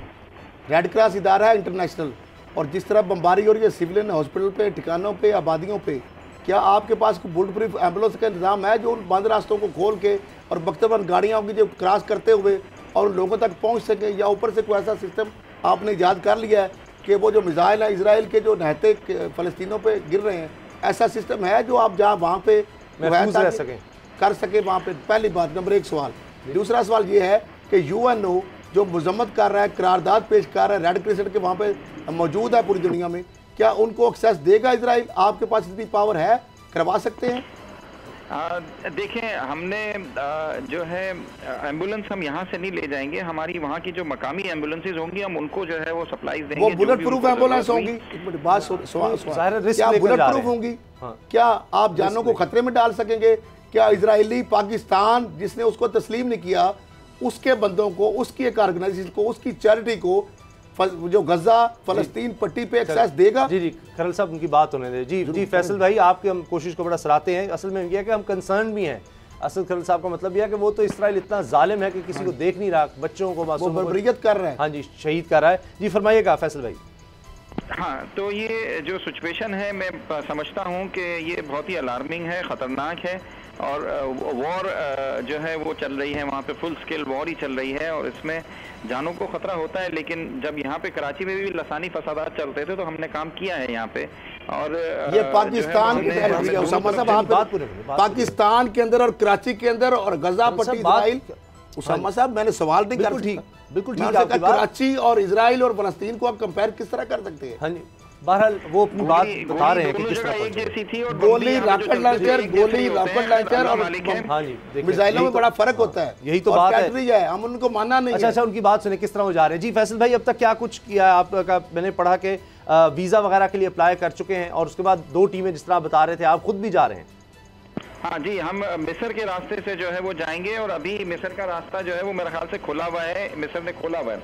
रेड क्रॉस इदारा है इंटरनेशनल, और जिस तरह बमबारी हो रही है सिविलियन हॉस्पिटल पे, ठिकानों पे, आबादियों पे, क्या आपके पास कोई बुलेट प्रूफ एम्बुलेंस का इंतजाम है जो उन बंद रास्तों को खोल के और वक्तबन गाड़ियाँ होंगी जो क्रॉस करते हुए और उन लोगों तक पहुँच सके, या ऊपर से कोई ऐसा सिस्टम आपने ईजाद कर लिया है कि वो जो मिसाइल है इसराइल के जो नहते फ़लस्तीनों पे गिर रहे हैं, ऐसा सिस्टम है जो आप जहाँ वहाँ पे कर सके वहाँ पे? पहली बात, नंबर 1 सवाल। दूसरा सवाल ये है कि यूएनओ जो मजम्मत कर रहा है, करारदाद पेश कर रहा है, रेड क्रिसेंट के वहाँ पे मौजूद है पूरी दुनिया में, क्या उनको एक्सेस देगा इसराइल? आपके पास इतनी पावर है, करवा सकते हैं? देखें, हमने जो है एम्बुलेंस हम यहाँ से नहीं ले जाएंगे, हमारी वहाँ की जो मकामी एम्बुलेंसेज होंगी हम उनको जो है वो सप्लाईज देंगे। वो बुलेट प्रूफ एम्बुलेंस होंगी? क्या बुलेट प्रूफ होंगी? क्या आप जानों को खतरे में डाल सकेंगे? क्या इजरायली पाकिस्तान जिसने उसको तस्लीम नहीं किया, उसके बंदों को, उसकी एक ऑर्गेनाइजेशन को, उसकी चैरिटी को जो गजा फ़लस्तीन पट्टी पे एक्सेस देगा? जी जी, खरल साहब उनकी बात होने दे। जी जी फैसल भाई, आपकी हम कोशिश को बड़ा सराहते हैं। असल में यह कि हम कंसर्न भी हैं। असल खरल साहब का मतलब यह है कि वो तो इसराइल इतना जालिम है कि किसी को देख नहीं रहा, बच्चों को मासूम बर्बरियत कर रहा है। हाँ जी, शहीद कर रहा है। जी फरमाइएगा फैसल भाई। हाँ, तो ये जो सिचुएशन है मैं समझता हूँ कि ये बहुत ही अलार्मिंग है, ख़तरनाक है और वॉर जो है वो चल रही है वहाँ पे, फुल स्केल वॉर ही चल रही है और इसमें जानों को ख़तरा होता है। लेकिन जब यहाँ पे कराची में भी लसानी फसादात चलते थे तो हमने काम किया है यहाँ पे। और ये पाकिस्तान पाकिस्तान के अंदर और कराची के अंदर और गजा पट्टी इजराइल। उसामा साहब, मैंने सवाल नहीं कर, ठीक बिल्कुल ठीक है, कराची और इजराइल और फलस्तीन को आप कंपेयर किस तरह कर सकते हैं? हाँ जी, बहरहाल वो अपनी बात बता रहे हैं कि किस तरह एक जैसी थी और गोली रॉकेट लॉन्चर और हाँ जी, मिसाइलों में बड़ा फर्क होता है। यही तो बात है, हम उनको मानना नहीं। अच्छा, उनकी बात सुने किस तरह वो जा रहे हैं। जी फैसल भाई, अब तक क्या कुछ किया है आपका? मैंने पढ़ा कि वीज़ा वगैरह के लिए अप्लाई कर चुके हैं और उसके बाद 2 टीमें जिस तरह बता रहे थे, आप खुद भी जा रहे हैं? हाँ जी, हम मिस्र के रास्ते से जो है वो जाएंगे और अभी मिस्र का रास्ता जो है वो मेरे ख्याल से खुला हुआ है, मिस्र ने खोला हुआ है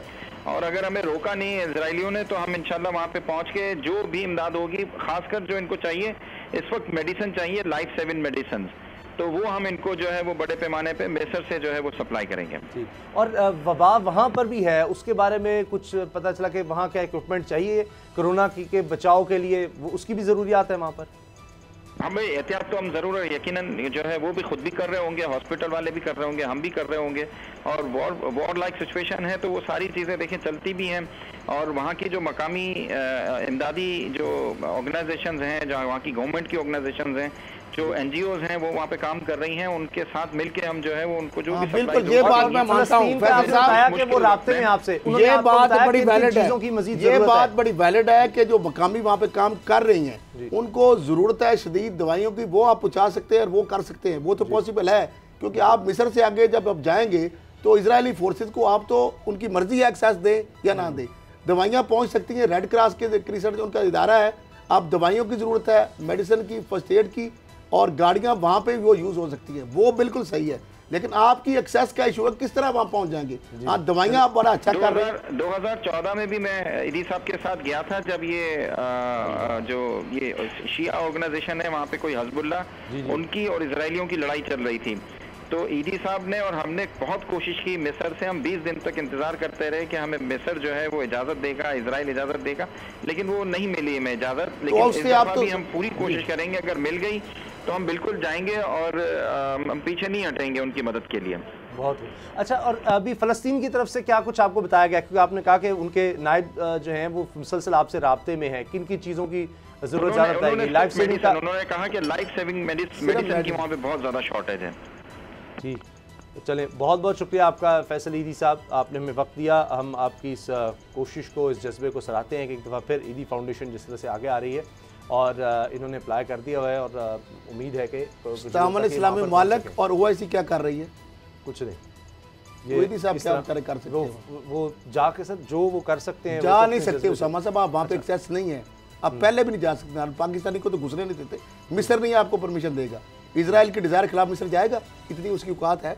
और अगर हमें रोका नहीं है इजरायलियों ने तो हम इंशाल्लाह वहाँ पे पहुँच के जो भी इमदाद होगी, खासकर जो इनको चाहिए इस वक्त मेडिसिन चाहिए, लाइफ सेविंग मेडिसिन, तो वो हम इनको जो है वो बड़े पैमाने पे मिस्र से जो है वो सप्लाई करेंगे। और वबा वहाँ पर भी है, उसके बारे में कुछ पता चला कि वहाँ क्या इक्विपमेंट चाहिए कोरोना के बचाव के लिए, वो उसकी भी ज़रूरियात है वहाँ पर? हमें एहतियात तो हम ज़रूर यकीनन जो है वो भी खुद भी कर रहे होंगे, हॉस्पिटल वाले भी कर रहे होंगे, हम भी कर रहे होंगे और वॉर लाइक सिचुएशन है तो वो सारी चीज़ें देखें चलती भी हैं और वहाँ की जो मकामी इमदादी जो ऑर्गेनाइजेशंस हैं, जो वहाँ की गवर्नमेंट की ऑर्गेनाइजेशंस हैं, जो NGOs हैं वो वहाँ पे काम कर रही हैं, उनके साथ मिलके हम जो है वो उनको जो भी बिल्कुल, ये बात मैं मानता हूँ फैसल साहब कि वो राब्ते में आपसे, ये बात बड़ी वैलिड है, ये बात बड़ी वैलिड है कि जो मकामी वहाँ पे काम कर रही हैं उनको जरूरत है शदीद दवाइयों की, वो आप पहुँचा सकते हैं और वो कर सकते हैं, वो तो पॉसिबल है। क्योंकि आप मिस्र से आगे जब आप जाएंगे तो इजरायली फोर्सेस को आप तो उनकी मर्जी है एक्सेस दें या ना दें, दवाइयाँ पहुँच सकती हैं। रेड क्रॉस के रिसर्च उनका इदारा है, आप दवाइयों की ज़रूरत है, मेडिसिन की, फर्स्ट एड की, और गाड़ियाँ वहाँ पे वो यूज़ हो सकती हैं, वो बिल्कुल सही है। लेकिन आपकी एक्सेस का इशू है, किस तरह वहाँ पहुँच जाएंगे? हाँ, दवाइयाँ आप बड़ा अच्छा कर रहे हैं। 2014 में भी मैं ईदी साहब के साथ गया था, जब ये जो ये शिया ऑर्गेनाइजेशन है वहाँ पे कोई हिजबुल्लाह, उनकी और इजरायलियों की लड़ाई चल रही थी। तो ईदी साहब ने और हमने बहुत कोशिश की, मिस्र से हम 20 दिन तक इंतजार करते रहे कि हमें मिस्र जो है वो इजाजत देगा, इजराइल इजाजत देगा, लेकिन वो नहीं मिली हमें इजाजत। लेकिन इस दफा भी हम पूरी कोशिश करेंगे, अगर मिल गई तो हम बिल्कुल जाएंगे और हम पीछे नहीं हटेंगे उनकी मदद के लिए। बहुत अच्छा। और अभी फ़लस्तीन की तरफ से क्या कुछ आपको बताया गया, क्योंकि आपने कहा कि उनके नायब जो हैं वो मुसलसल आपसे राब्ते में हैं, किन किन चीज़ों की जरूरत ज़्यादा बताएगी? लाइफ सेविंग का उन्होंने कहा कि लाइफ सेविंग मेडिसिन की वहाँ पे बहुत ज़्यादा शॉर्टेज है। जी चलें, बहुत बहुत शुक्रिया आपका फैसल ईदी साहब, आपने हमें वक्त दिया। हम आपकी इस कोशिश को, इस जज्बे को सराहते हैं कि एक दफ़ा फिर ईदी फाउंडेशन जिस तरह से आगे आ रही है और इन्होंने अप्लाई कर दिया हुआ है, और उम्मीद है कि इस्लामी मालिक और OIC क्या कर रही है? कुछ नहीं, ये साहब क्या कर सकते हैं? वो जाके सर जो वो कर सकते हैं जा नहीं सकते उसामा साहब, आप वहाँ पे एक्सेस नहीं है, आप पहले भी नहीं जा सकते, पाकिस्तानी को तो घुसने नहीं देते, मिस्र नहीं आपको परमिशन देगा, इजराइल के डिजायर के खिलाफ मिस्र जाएगा, इतनी उसकी औकात है,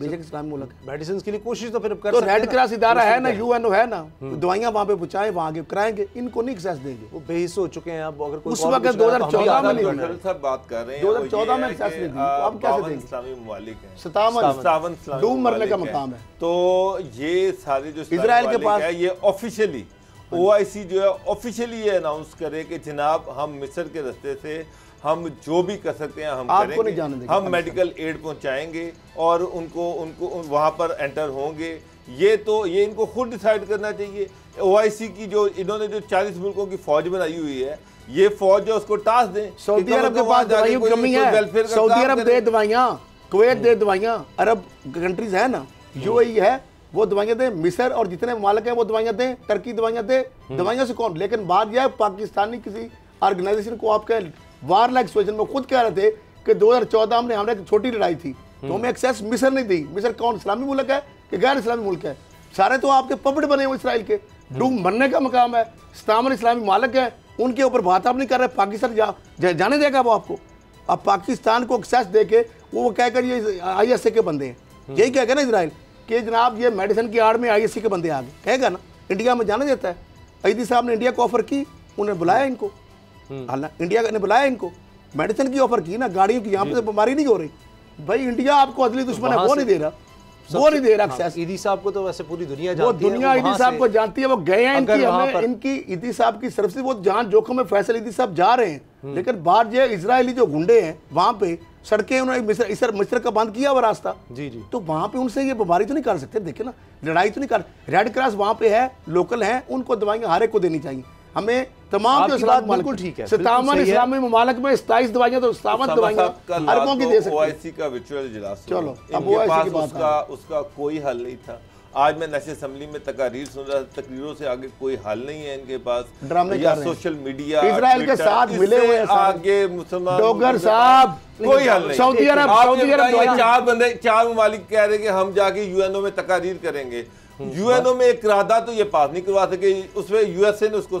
बेशक इस्लामी मुल्क है। मेडिसिन के लिए कोशिश तो फिर कर तो रेड क्रॉस इदारा है ना, UNO है ना, दवाइयाँ वहाँ पे पहुँचाएं, वहाँ आगे कराएंगे, इनको नहीं एक्सेस देंगे, वो बेहिस हो चुके हैं। अब अगर कोई उस वक्त 2014 में नहीं, सब बात कर रहे हैं 2014 में एक्सेस नहीं दी, अब कैसे देंगे? इस्लामी ममालिक हैं, 57 डूब मरने का मकाम है। तो ये सारे जो इजराइल के पास है, ये ऑफिशियली OIC जो है ऑफिशियली ये अनाउंस करे कि जनाब हम मिस्र के रास्ते से हम जो भी कर सकते हैं हम करेंगे, हम मेडिकल एड पहुंचाएंगे और उनको वहां पर एंटर होंगे। ये इनको खुद डिसाइड करना चाहिए। OIC की जो इन्होंने जो 40 मुल्कों की फौज बनाई हुई है, ये फौज जो उसको टास्क दें। सऊदी अरब के पास दवाइयों की कमी है, सऊदी अरब दे दवाइयाँ, कुवैत दे दवाइयाँ, अरब कंट्रीज है ना, UAE है, वो दवाइयाँ दें, मिस्र और जितने मालिक हैं वो दवाइयाँ दें, टर्की दवाइयाँ दे, दवाइयाँ से कौन? लेकिन बात यह है पाकिस्तानी किसी ऑर्गेनाइजेशन को आप कह वार लाइक सिचुएशन में खुद कह रहे थे कि 2014 में हमने एक छोटी लड़ाई थी तो हमें एक्सेस मिस्र नहीं दी। मिस्र कौन, इस्लामी मुल्क है कि गैर इस्लामी मुल्क है? सारे तो आपके पपड़ बने हुए इसराइल के, डूब मरने का मकाम है, 57 इस्लामी मालिक है, उनके ऊपर बात आप नहीं कर रहे। पाकिस्तान जाने देगा वो आपको? अब पाकिस्तान को एक्सेस दे के वो कहकर ये ISA के बंदे हैं, यही कहेगा ना इजराइल कि जनाब ये मेडिसिन की आड़ में ISA के बंदे आ गए, कहेगा ना? इंडिया में जाने देता है। ईदी साहब ने इंडिया को ऑफर की, उन्हें बुलाया इनको, इंडिया ने बुलाया इनको, मेडिसिन की ऑफर की ना, गाड़ियों की, यहाँ पे तो बीमारी नहीं हो रही भाई, इंडिया आपको अदली दुश्मन है, वो नहीं दे रहा, वो नहीं दे रहा एक्सेस। ईदी साहब को तो वैसे पूरी दुनिया जानती है, वो दुनिया ईदी साहब को जानती है, वो गए हैं, इनकी ईदी साहब की तरफ से वो जान जोखिम में फैसल ईदी साहब जा रहे हैं। लेकिन बाहर जो इजरायली जो गुंडे हैं वहां पे सड़कें उन्होंने मिस्र का बंद किया हुआ रास्ता, जी जी, तो वहां पे उनसे ये बीमारी तो नहीं कर सकते, देखे ना, लड़ाई तो नहीं कर। रेड क्रॉस वहां पे है, लोकल है, उनको दवाइयां हर एक को देनी चाहिए। हमें तमाम जो बिल्कुल ठीक है, 57 इस्लामी ममालिक में 27 दवाइयां, तो 57 दवाइयां अरबों की दे सकते हैं। OIC का वर्चुअल इजलास, चलो अब OIC की बात, उसका कोई हल नहीं था। आज मैं नेशनल असेंबली में तकारीर सुन रहा था, तकरीरों से आगे कोई हल नहीं है इनके पास, या सोशल मीडिया इजराइल के साथ मिले हुए हैं आगे मुसलमान डॉक्टर साहब, कोई हल नहीं। सऊदी अरब 4 ममालिक कह रहे कि हम जाके UNO में तकारीर करेंगे, UNO में एक करारदाद तो ये पास नहीं करवा सके, उसमें USA ने उसको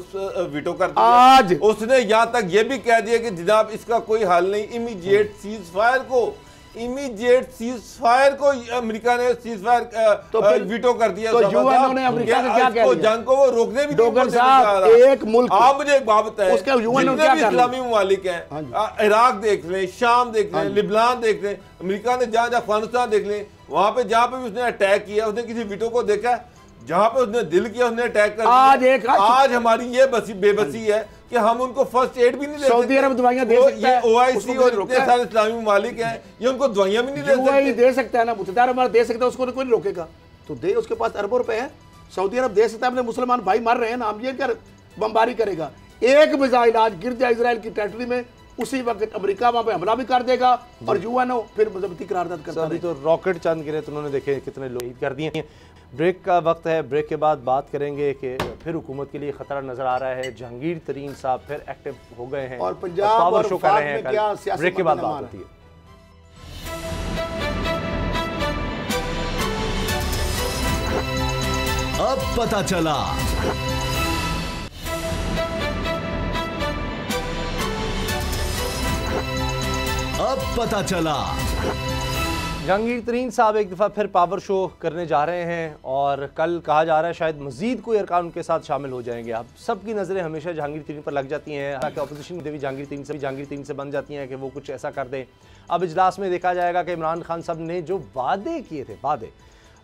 वीटो कर दिया। आज उसने यहाँ तक ये भी कह दिया कि जनाब इसका कोई हल नहीं, इमीडिएट सीज फायर को अमेरिका ने सीज फायर वीटो कर दिया। तो UNO ने अमेरिका से क्या कह दिया? जंग को वो रोकने भी डॉक्टर साहब, एक मुल्क, आप मुझे एक बात बताएं, उसका UNO क्या कर रहा है? इस्लामी ममालिक हैं, इराक देख लें, शाम देख लें, लिबनान देख लें, अमेरिका ने जहाँ अफगानिस्तान देख लें, वहां पे जहाँ पे भी उसने अटैक किया, उसने किसी वीटो को देखा? जहाँ पे उसने दिल किया उसने अटैक कर दिया। आज हमारी ये बेबसी है कि हम उनको फर्स्ट एड भी नहीं दे सकते। सऊदी अरब दवाइयां दे सकता है, OIC और इतने सारे इस्लामी ममालिक हैं, ये उनको दवाइयां भी नहीं दे सकते। दे सकता है ना, मुतहदा अरब दे सकता है, उसको कोई नहीं रोकेगा, तो दे, उसके पास अरबों रुपए है, सऊदी अरब दे सकता है, अपने मुसलमान भाई मर रहे हैं ना, हम ये कर बमबारी करेगा। एक मिसाइल आज गिर जाए इजराइल की टेरिटरी में, उसी वक्त अमेरिका वहां पे हमला भी कर देगा और यूएनओ फिर मजबूती करारदाद करता अभी तो रॉकेट चंद गिरे तो उन्होंने देखे कितने लोग कर दिए। ब्रेक का वक्त है, ब्रेक के बाद बात करेंगे कि फिर हुकूमत के लिए खतरा नजर आ रहा है। जहांगीर तरीन साहब फिर एक्टिव हो गए हैं और पंजाब और शो कर रहे हैं। क्या ब्रेक के बाद बात होती है। अब पता चला। अब पता चला। जहांगीर तरीन साहब एक दफ़ा फिर पावर शो करने जा रहे हैं और कल कहा जा रहा है शायद मजीद कोई अरकान उनके साथ शामिल हो जाएंगे। अब सबकी नज़रें हमेशा जहांगीर तरीन पर लग जाती हैं, हालांकि अपोजिशन भी जहांगीर तरीन से बन जाती हैं कि वो कुछ ऐसा कर दें। अब इजलास में देखा जाएगा कि इमरान खान साहब ने जो वादे किए थे, वादे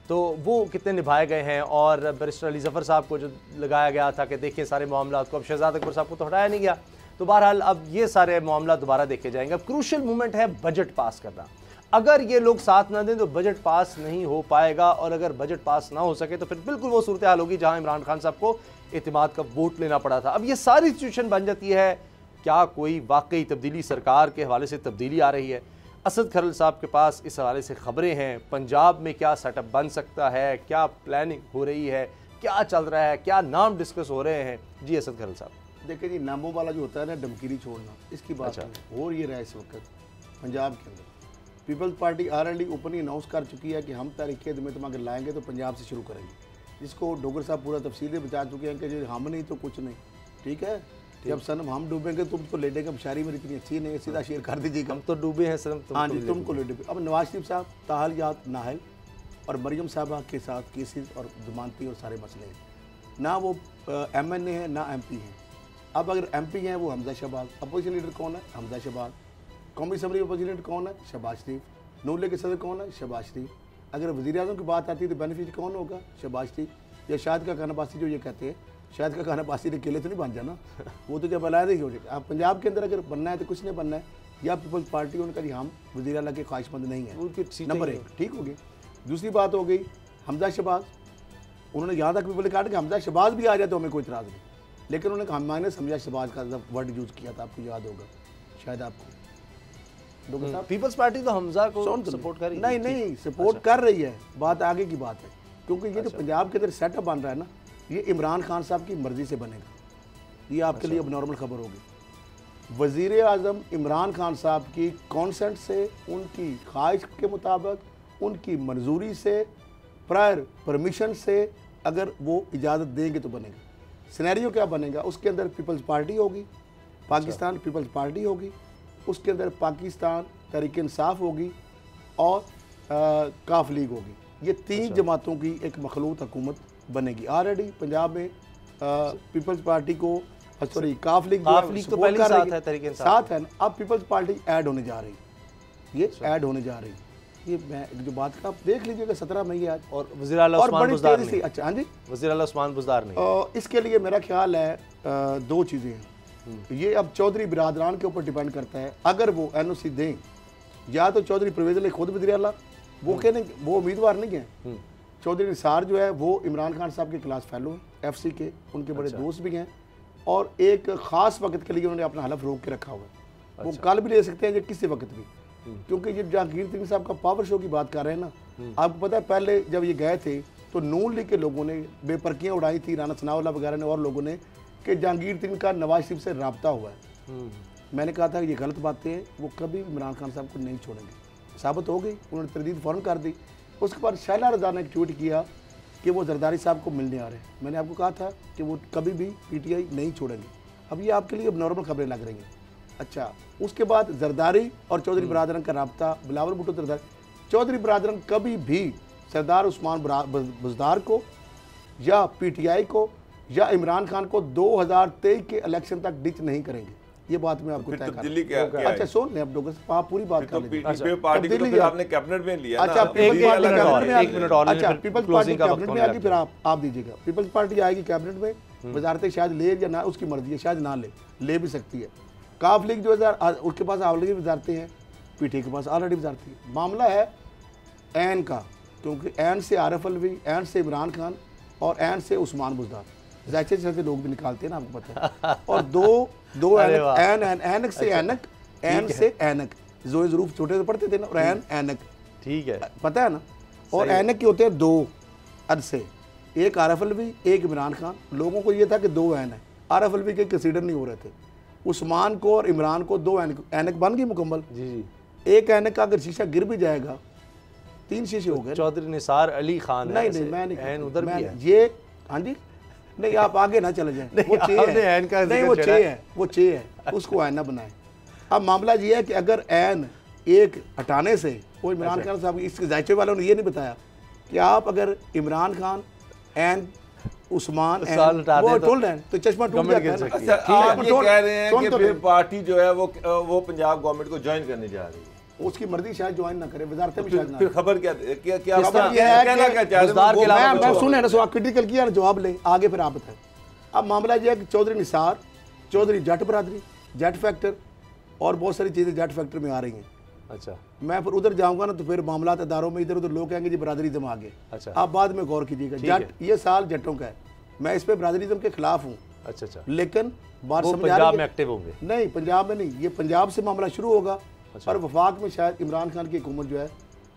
तो वो कितने निभाए गए हैं। और बैरिस्टर अली ज़फ़र साहब को जो लगाया गया था कि देखिए सारे मामला को, अब शहजाद अकबर साहब को तो हटाया नहीं गया, तो बहरहाल अब ये सारे मामला दोबारा देखे जाएंगे। अब क्रूशल मोमेंट है बजट पास करना। अगर ये लोग साथ ना दें तो बजट पास नहीं हो पाएगा, और अगर बजट पास ना हो सके तो फिर बिल्कुल वो सूरत हाल होगी जहां इमरान खान साहब को एतमाद का वोट लेना पड़ा था। अब ये सारी सिचुएशन बन जाती है, क्या कोई वाकई तब्दीली सरकार के हवाले से तब्दीली आ रही है? असद खरल साहब के पास इस हवाले से खबरें हैं। पंजाब में क्या सेटअप बन सकता है, क्या प्लानिंग हो रही है, क्या चल रहा है, क्या नाम डिस्कस हो रहे हैं? जी असद खरल साहब। देखिए जी, नामों वाला जो होता है ना, धमकीरी छोड़ना, इसकी बात है। और ये रहा इस वक्त पंजाब के अंदर people's party already openly announce कर चुकी है कि हम तहरीक जमीयत अगर लाएंगे तो पंजाब से शुरू करेंगे, जिसको डोगर साहब पूरा तफसीलें बता चुके हैं कि हम नहीं तो कुछ नहीं। ठीक है, जब सनम हम डूबेंगे तुम तो लेटेंगे। अब शायरी मेरी इतनी अच्छी नहीं है, सीधा शेयर कर दीजिएगा। हम तो डूबे हैं सनम, हाँ जी, तुमको ले डूबे। अब नवाज शरीफ साहब ताहलियात नाहल और मरियम साहबा के साथ केसेस और जमानती और सारे मसले हैं, ना वो MNA है ना MP हैं। अब अगर MP हैं वो हमजा शहबाज, अपोजिशन लीडर कौन है? हमजा शहबाज। कौमी असम्बली अपोजिशन लीडर कौन है? शहबाज शरीफ। नून लीग के सदर कौन है? शहबाज शरीफ। अगर वज़ीर आज़म की बात आती है तो बेनिफिट कौन होगा? शहबाज शरीफ। या शाहिद का खान अब्बासी जो ये कहते हैं, शाहिद का खान अब्बासी ने अकेले तो नहीं बन जाना, वो तो जब अलायदे ही हो जाएगा। आप पंजाब के अंदर अगर बनना है तो कुछ नहीं बनना है, या पीपल्स पार्टी उनका जी हम वज़ीर आला के ख्वाहिशमंद नहीं है, नंबर 1। ठीक हो गई। दूसरी बात हो गई हमजा शहबाज, उन्होंने यहाँ तक पीपल काट के हमजा शहबाज भी आ जाए तो हमें कोई इतराज़ नहीं, लेकिन उन्होंने हमने हमजा शहबाज का वर्ड यूज़ किया था, आपको याद होगा शायद आपको। पीपल्स पार्टी तो हमजा को सपोर्ट कर रही है। नहीं सपोर्ट कर रही है, बात आगे की बात है, क्योंकि ये जो पंजाब के अंदर सेटअप बन रहा है ना, ये इमरान खान साहब की मर्जी से बनेगा। ये आपके लिए अब नॉर्मल खबर होगी। वज़ीर आज़म इमरान खान साहब की कॉन्सेंट से, उनकी ख्वाहिश के मुताबिक, उनकी मंजूरी से, प्रायर परमिशन से अगर वो इजाज़त देंगे तो बनेगा। सिनेरियो क्या बनेगा? उसके अंदर पीपल्स पार्टी होगी, पाकिस्तान पीपल्स पार्टी होगी, उसके अंदर पाकिस्तान तहरीक इंसाफ होगी और काफ लीग होगी। ये 3 जमातों की एक मखलूत हुकूमत बनेगी। ऑलरेडी पंजाब में पीपल्स पार्टी को सॉरी काफ लीग तो पहले साथ है, तहरीक इंसाफ साथ है ना। अब पीपल्स पार्टी ऐड होने जा रही है, ये ऐड होने जा रही है। ये मैं जो बात का आप देख लीजिएगा 17 मई आज। और वज़ीर आला उस्मान बुज़दार नहीं। अच्छा हाँ जी, वज़ीर आला उस्मान बुज़दार नहीं। इसके लिए मेरा ख्याल है 2 चीज़ें हैं। ये अब चौधरी बिरादरान के ऊपर डिपेंड करता है। अगर वो NOC दें, या तो चौधरी परवेज़ अली खुद वज़ीर आला, वो कहने वो उम्मीदवार नहीं हैं। चौधरी निसार जो है वो इमरान खान साहब के क्लास फेलो हैं, FC के, उनके बड़े दोस्त भी हैं, और एक ख़ास वक्त के लिए उन्होंने अपना हलफ रोक के रखा हुआ है। वो कल भी ले सकते हैं या किसी वक्त भी, क्योंकि ये जहांगीर तरीन साहब का पावर शो की बात कर रहे हैं ना। आपको पता है पहले जब ये गए थे तो नून लीग के लोगों ने बेपरकियाँ उड़ाई थी, राना सनाउल्लाह वगैरह ने और लोगों ने, कि जहांगीर तरीन का नवाज शरीफ से रब्ता हुआ है। मैंने कहा था ये गलत बातें हैं, वो कभी इमरान खान साहब को नहीं छोड़ेंगे। साबित हो गई, उन्होंने तरदीद फ़ौरन कर दी। उसके बाद शैला रज़ा ने एक ट्वीट किया कि वो जरदारी साहब को मिलने आ रहे हैं। मैंने आपको कहा था कि वो कभी भी PTI नहीं छोड़ेंगे। अब ये आपके लिए अब नॉर्मल खबरें लग रही हैं। अच्छा, उसके बाद जरदारी और चौधरी बरादरन का रब्ता, बिलावल भुट्टो जरदारी, चौधरी बरादरन कभी भी सरदार उस्मान बुज़दार को या PTI को या इमरान खान को 2023 के इलेक्शन तक डिच नहीं करेंगे। ये बात मैं आपको तय कर। अच्छा सुन लें, अब डॉक्टर साहब पूरी बात कर लीजिए। पार्टी को तो आपने कैबिनेट में लिया। अच्छा, पीपल्स पार्टी मिनट और अच्छा पीपल्स पार्टी कैबिनेट में आएगी, फिर आप दीजिएगा। पीपल्स पार्टी आएगी कैबिनेट में, वजारतें शायद ले या ना, उसकी मर्जी है, शायद ना ले भी सकती है। काफ लीग जो है उसके पास ऑलरेडी वजारतें हैं, PTI के पास ऑलरेडी वजारतें हैं। मामला है ऐन का, क्योंकि ऐन से आरिफ अलवी, ऐन से इमरान खान और ऐन से उस्मान बुज़दार, जैसे लोग भी निकालते हैं ना, आपको पता है। और दो ऐनक से ऐनक एन से ऐनक, जोए ज़रूफ छोटे से पढ़ते थे ना, और ऐन ऐनक, ठीक है, पता है ना। और ऐनक के होते हैं दो अरसे, एक आरिफ अलवी, एक इमरान खान। लोगों को ये था कि दो ऐन है, आरिफ अलवी के कंसीडर नहीं हो रहे थे। उस्मान को और इमरान को दो ऐनक बन गई मुकम्मल। जी जी, एक ऐनक का अगर शीशा गिर भी जाएगा, 3 शीशे हो गए। चौधरी निसार अली खान नहीं नहीं, मैं नहीं, ऐन उधर भी है ये, हाँ जी, नहीं आप आगे ना चले जाएं, वो चे है, नहीं वो चे है, वो चे है, उसको ऐन ना बनाए। अब मामला ये है कि अगर ऐन एक हटाने से, वो इमरान खान साहब, इसके जायचे वालों ने ये नहीं बताया कि आप अगर इमरान खान ऐन उस्मान वो टोल रहे हैं तो चश्मा टूट जाता है। अच्छा, आप ये कह रहे हैं कि फिर पार्टी जो है वो पंजाब गवर्नमेंट को ज्वाइन करने जा रही है। उसकी मर्जी शायद ज्वाइन ना करे, वजारत में शायद ना। फिर खबर क्या क्या खबर ये है कि मैं सुने ना, क्रिटिकल किया ना, जवाब ले आगे फिर आप बताएं। अब मामला ये है कि चौधरी निसार, चौधरी जट बरादरी, जट फैक्टर और बहुत सारी चीज़ें जट फैक्टर में आ रही हैं। अच्छा, मैं फिर उधर जाऊंगा ना तो फिर मामलात अदारों में इधर उधर लोग कहेंगे जी बरादरीज़म आ गए। अच्छा, आप बाद में गौर कीजिएगा, जट ये साल जटों का है, मैं इस पे बरादरीज़म के खिलाफ हूँ। अच्छा अच्छा, लेकिन बात समझ पंजाब में एक्टिव होंगे? नहीं, पंजाब में नहीं, ये पंजाब से मामला शुरू होगा। पर वफाक में शायद इमरान खान की हुकूमत जो है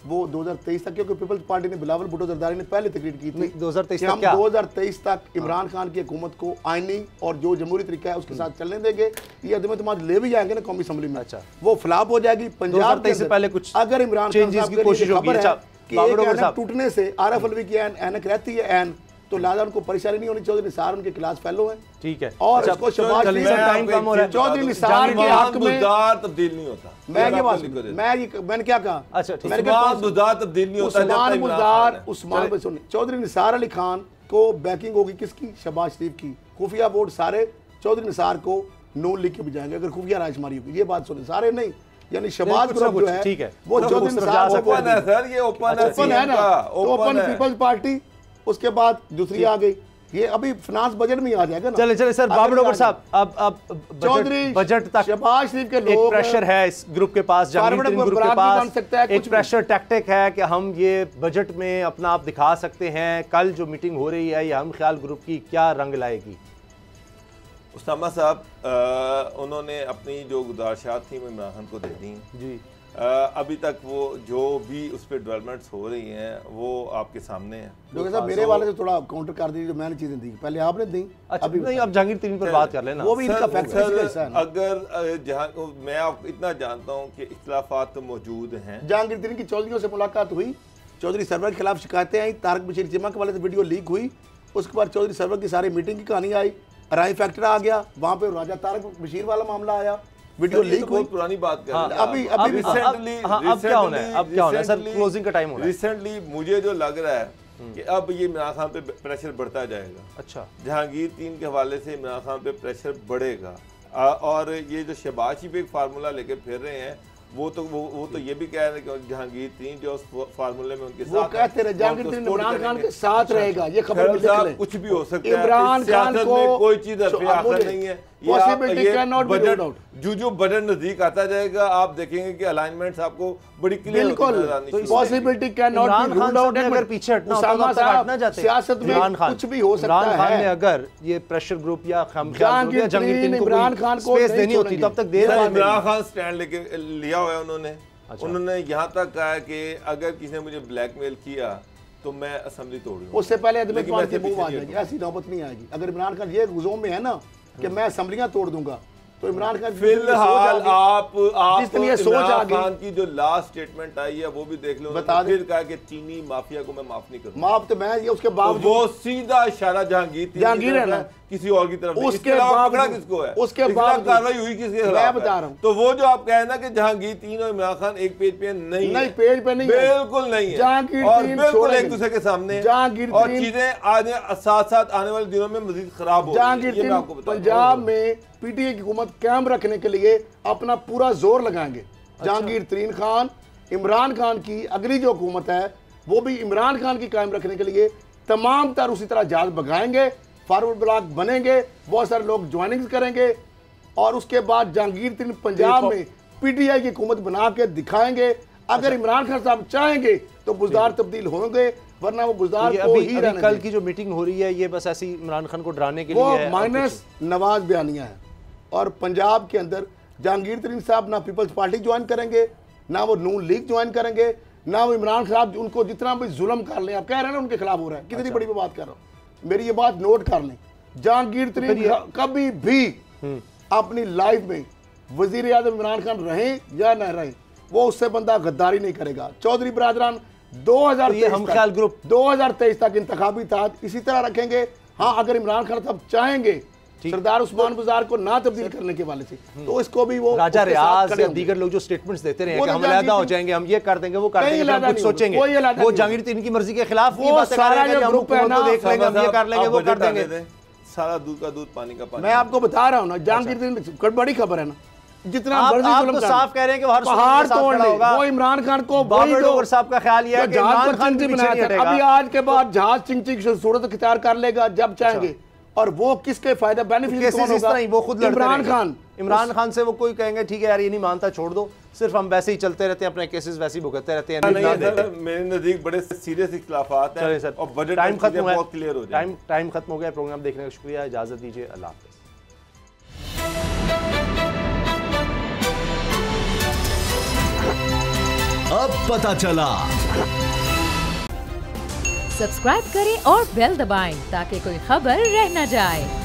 वो 2023 तक, क्योंकि पीपल्स पार्टी ने बिलावल भुट्टो जरदारी ने पहले तकरीर की थी 2023 तक इमरान खान की हुकूमत को आईनी और जो जमहूरी तरीका है उसके साथ चलने देंगे। ये अदम एतमाद ले भी जाएंगे ना कौमी असम्बली में, अच्छा, वो फ्लॉप हो जाएगी। पंजाब से पहले कुछ अगर इमरान खान साहब की कोशिश होगी टूटने से आरिफ अलवी की ऐनक रहती है ऐन, तो लादा उनको परेशानी नहीं होनी। चौधरी निसार उनके खिलाफ फेलो है, ठीक है, और इसको शहबाज टाइम कम हो रहा है। चौधरी निसार के हक में तब्दील नहीं होता। मैंने क्या कहा? अच्छा, तब्दील नहीं होता। उस्मान पे सुनिए, चौधरी निसार अली खान को बैकिंग होगी किसकी? शहबाज शरीफ की। खुफिया बोर्ड सारे चौधरी निसार को नून लिख के भी जाएंगे अगर खुफिया राजमारी होगी। ये बात सुनिए, सारे नहीं, यानी शहबाज ग्रुप जो है ठीक है, वो चौधरी निसार ओपन है सर, ये ओपन है ना, ओपन पीपल्स पार्टी। उसके बाद दूसरी आ गई, ये अभी फाइनेंस बजट में आ जाएगा ना। चले चले सर, बाबर डॉक्टर साहब, अब चौधरी बजट तक शहबाज शरीफ के लोग एक प्रेशर है इस ग्रुप के पास, जहांगीर ग्रुप के पास एक प्रेशर टैक्टिक है कि हम ये बजट में अपना आप दिखा सकते हैं। कल जो मीटिंग हो रही है ये हम ख्याल ग्रुप की क्या रंग लाएगी? उस्तामा साहब उन्होंने अपनी जो गुजारिशात थी वो इमरान खान को दे दी जी। अभी तक वो जो भी उस पर डेवलपमेंट्स हो रही हैं वो आपके सामने है। डॉक्टर साहब मेरे वाले से थोड़ा काउंटर कर दीजिए, जो मैंने चीजें दी पहले आपने दी। अच्छा, अभी नहीं, अब जहांगीर तरीन पर बात कर लेना, वो भी इनका फैक्टर। अगर जहां मैं आपको इतना जानता हूं कि इख्तिलाफात तो मौजूद हैं। जहांगीर तरीन की चौधरियों से मुलाकात हुई, चौधरी सरवर के खिलाफ शिकायतें आई, तारक बशीर चमक वाले से वीडियो लीक हुई, उसके बाद चौधरी सरवर की सारी मीटिंग की कहानी आई, राय फैक्टर आ गया, वहां पे राजा तारक बशीर वाला मामला आया, वीडियो लीक हुई। पुरानी बात कर रहे हैं। अभी रिसेंटली अब क्या होना है? अब क्या होना है सर? क्लोजिंग का टाइम हो रहा है। रिसेंटली मुझे जो लग रहा है कि अब ये इमरान खान पे प्रेशर बढ़ता जाएगा। अच्छा, जहांगीर तीन के हवाले से इमरान खान पे प्रेशर बढ़ेगा, और ये जो शहबाज शरीफ एक फार्मूला लेके फिर रहे हैं, वो तो ये भी कह रहे हैं कि जहांगीर तीन जो उस फार्मूले में उनके वो कहते रहे जहांगीर तीन इमरान खान के साथ रहेगा। ये खबर साहब कुछ भी हो सकता है, इमरान खान को कोई चीज आखिर नहीं है। जो बजट नजदीक आता जाएगा आप देखेंगे कि अलाइनमेंट्स आपको बड़ी क्लियर बिल्कुल possibility can not be ruled out. अगर पीछे हटना होता तो तक हटना चाहते। सियासत में कुछ भी हो सकता है। इमरान खान ने अगर ये प्रेशर ग्रुप या जहांगीर तीन इमरान खान को स्पेस देनी होती तब तक देर इमरान खान स्टैंड लेके लिया हुआ है उन्होंने यहाँ तक कहा कि अगर किसी ने मुझे ब्लैकमेल किया तो मैं असेंबली तोड़ूंगा। उससे पहले आ जाएगी, ऐसी नौबत नहीं आएगी। अगर इमरान खान ये गुज़ों में है ना कि मैं असेंबलियां तोड़ दूंगा, तो इमरान खान फिलहाल आप इमरान खान की जो लास्ट स्टेटमेंट आई है वो भी देख लो। बता फिर कहा कि चीनी माफिया को मैं माफ नहीं करूंगा। माफ तो मैं ये उसके बावजूद वो सीधा इशारा जहांगीर है ना किसी और की तरफ। उसके बाद किसको है? उसके बाद कार्रवाई हुई किसके खिलाफ? मैं बता रहा हूँ। तो वो जो आप कह रहे ना कि जहांगीर तीन और इमरान खान एक पेज पे नहीं पेज पे नहीं, बिल्कुल नहीं है। जहांगीर और तीन बिल्कुल एक दूसरे के सामने और तीन चीजें आने साथ आने वाले दिनों में मजीद खराब हो। जहांगीर तीन पंजाब में पीटीआई की हुकूमत कायम रखने के लिए अपना पूरा जोर लगाएंगे। जहांगीर तीन खान इमरान खान की अगली जो हुकूमत है वो भी इमरान खान की कायम रखने के लिए तमाम तर उसी तरह जहाज भगाएंगे, फॉरवर्ड ब्लॉक बनेंगे, बहुत सारे लोग ज्वाइनिंग करेंगे, और उसके बाद जहांगीर तीन पंजाब में पीटीआई की हुकूमत बना के दिखाएंगे। अगर इमरान खान साहब चाहेंगे तो बुज़दार तब्दील होंगे, वरना वो बुज़दार को ही रहने। कल की जो मीटिंग हो रही है ये बस ऐसी इमरान खान को डराने के लिए वो माइनस नवाज बयानिया है। और पंजाब के अंदर जहांगीर तरीन साहब ना पीपल्स पार्टी ज्वाइन करेंगे, ना वो नून लीग ज्वाइन करेंगे, ना वो इमरान साहब उनको जितना भी जुल्म कर लें, आप कह रहे हैं ना उनके खिलाफ हो रहा है, कितनी बड़ी मैं बात कर रहा हूँ, मेरी ये बात नोट कर लें। जहांगीर तरीन कभी भी अपनी लाइफ में वजीर आजम इमरान खान रहे या न रहे, वो उससे बंदा गद्दारी नहीं करेगा। चौधरी बरादरान 2023 तक इंतखाबी था इसी तरह रखेंगे। हाँ, अगर इमरान खान साहब चाहेंगे सरदार उस्मान बाजार को ना तब्दील करने के वाले से, तो इसको भी वो राजा रियाज या दीगर लोग जो स्टेटमेंट्स देते रहे कि हम अलहदा हो जाएंगे, हम ये कर देंगे, वो कर देंगे, हम कुछ सोचेंगे, वो जहांगीर तरीन की मर्जी के खिलाफ वो सारा जो ग्रुप है ना, देख लेंगे, हम ये कर लेंगे, वो कर देंगे। सारा दूध का दूध पानी का पानी। मैं आपको बता रहा हूँ ना, जहांगीर तरीन बड़ी खबर है ना, जितना आप तो साफ कह रहे हैं कि हर पहाड़ तोड़ लेगा वो इमरान खान को, बाबर साहब का ख्याल ये है कि इमरान खान को बनाया था। अभी आज के बाद जहाज चिंग सूरत इख्तियार कर लेगा जब चाहेंगे, और वो किसके फायदा बेनिफिट कौन होगा? वो खुद इमरान खान से वो कोई कहेंगे ठीक है यार ये नहीं मानता, छोड़ दो, सिर्फ हम वैसे ही चलते रहते हैं, अपने केसेस वैसे ही भुगतते रहते हैं। मेरे नजदीक बड़े सीरियस इख्तिलाफात हैं और बजट टाइम खत्म बहुत क्लियर हो जाए। टाइम खत्म हो गया। प्रोग्राम देखने का शुक्रिया, इजाजत दीजिए, अल्लाह हाफ़िज़। अब पता चला। सब्सक्राइब करें और बेल दबाएं ताकि कोई खबर रह न जाए।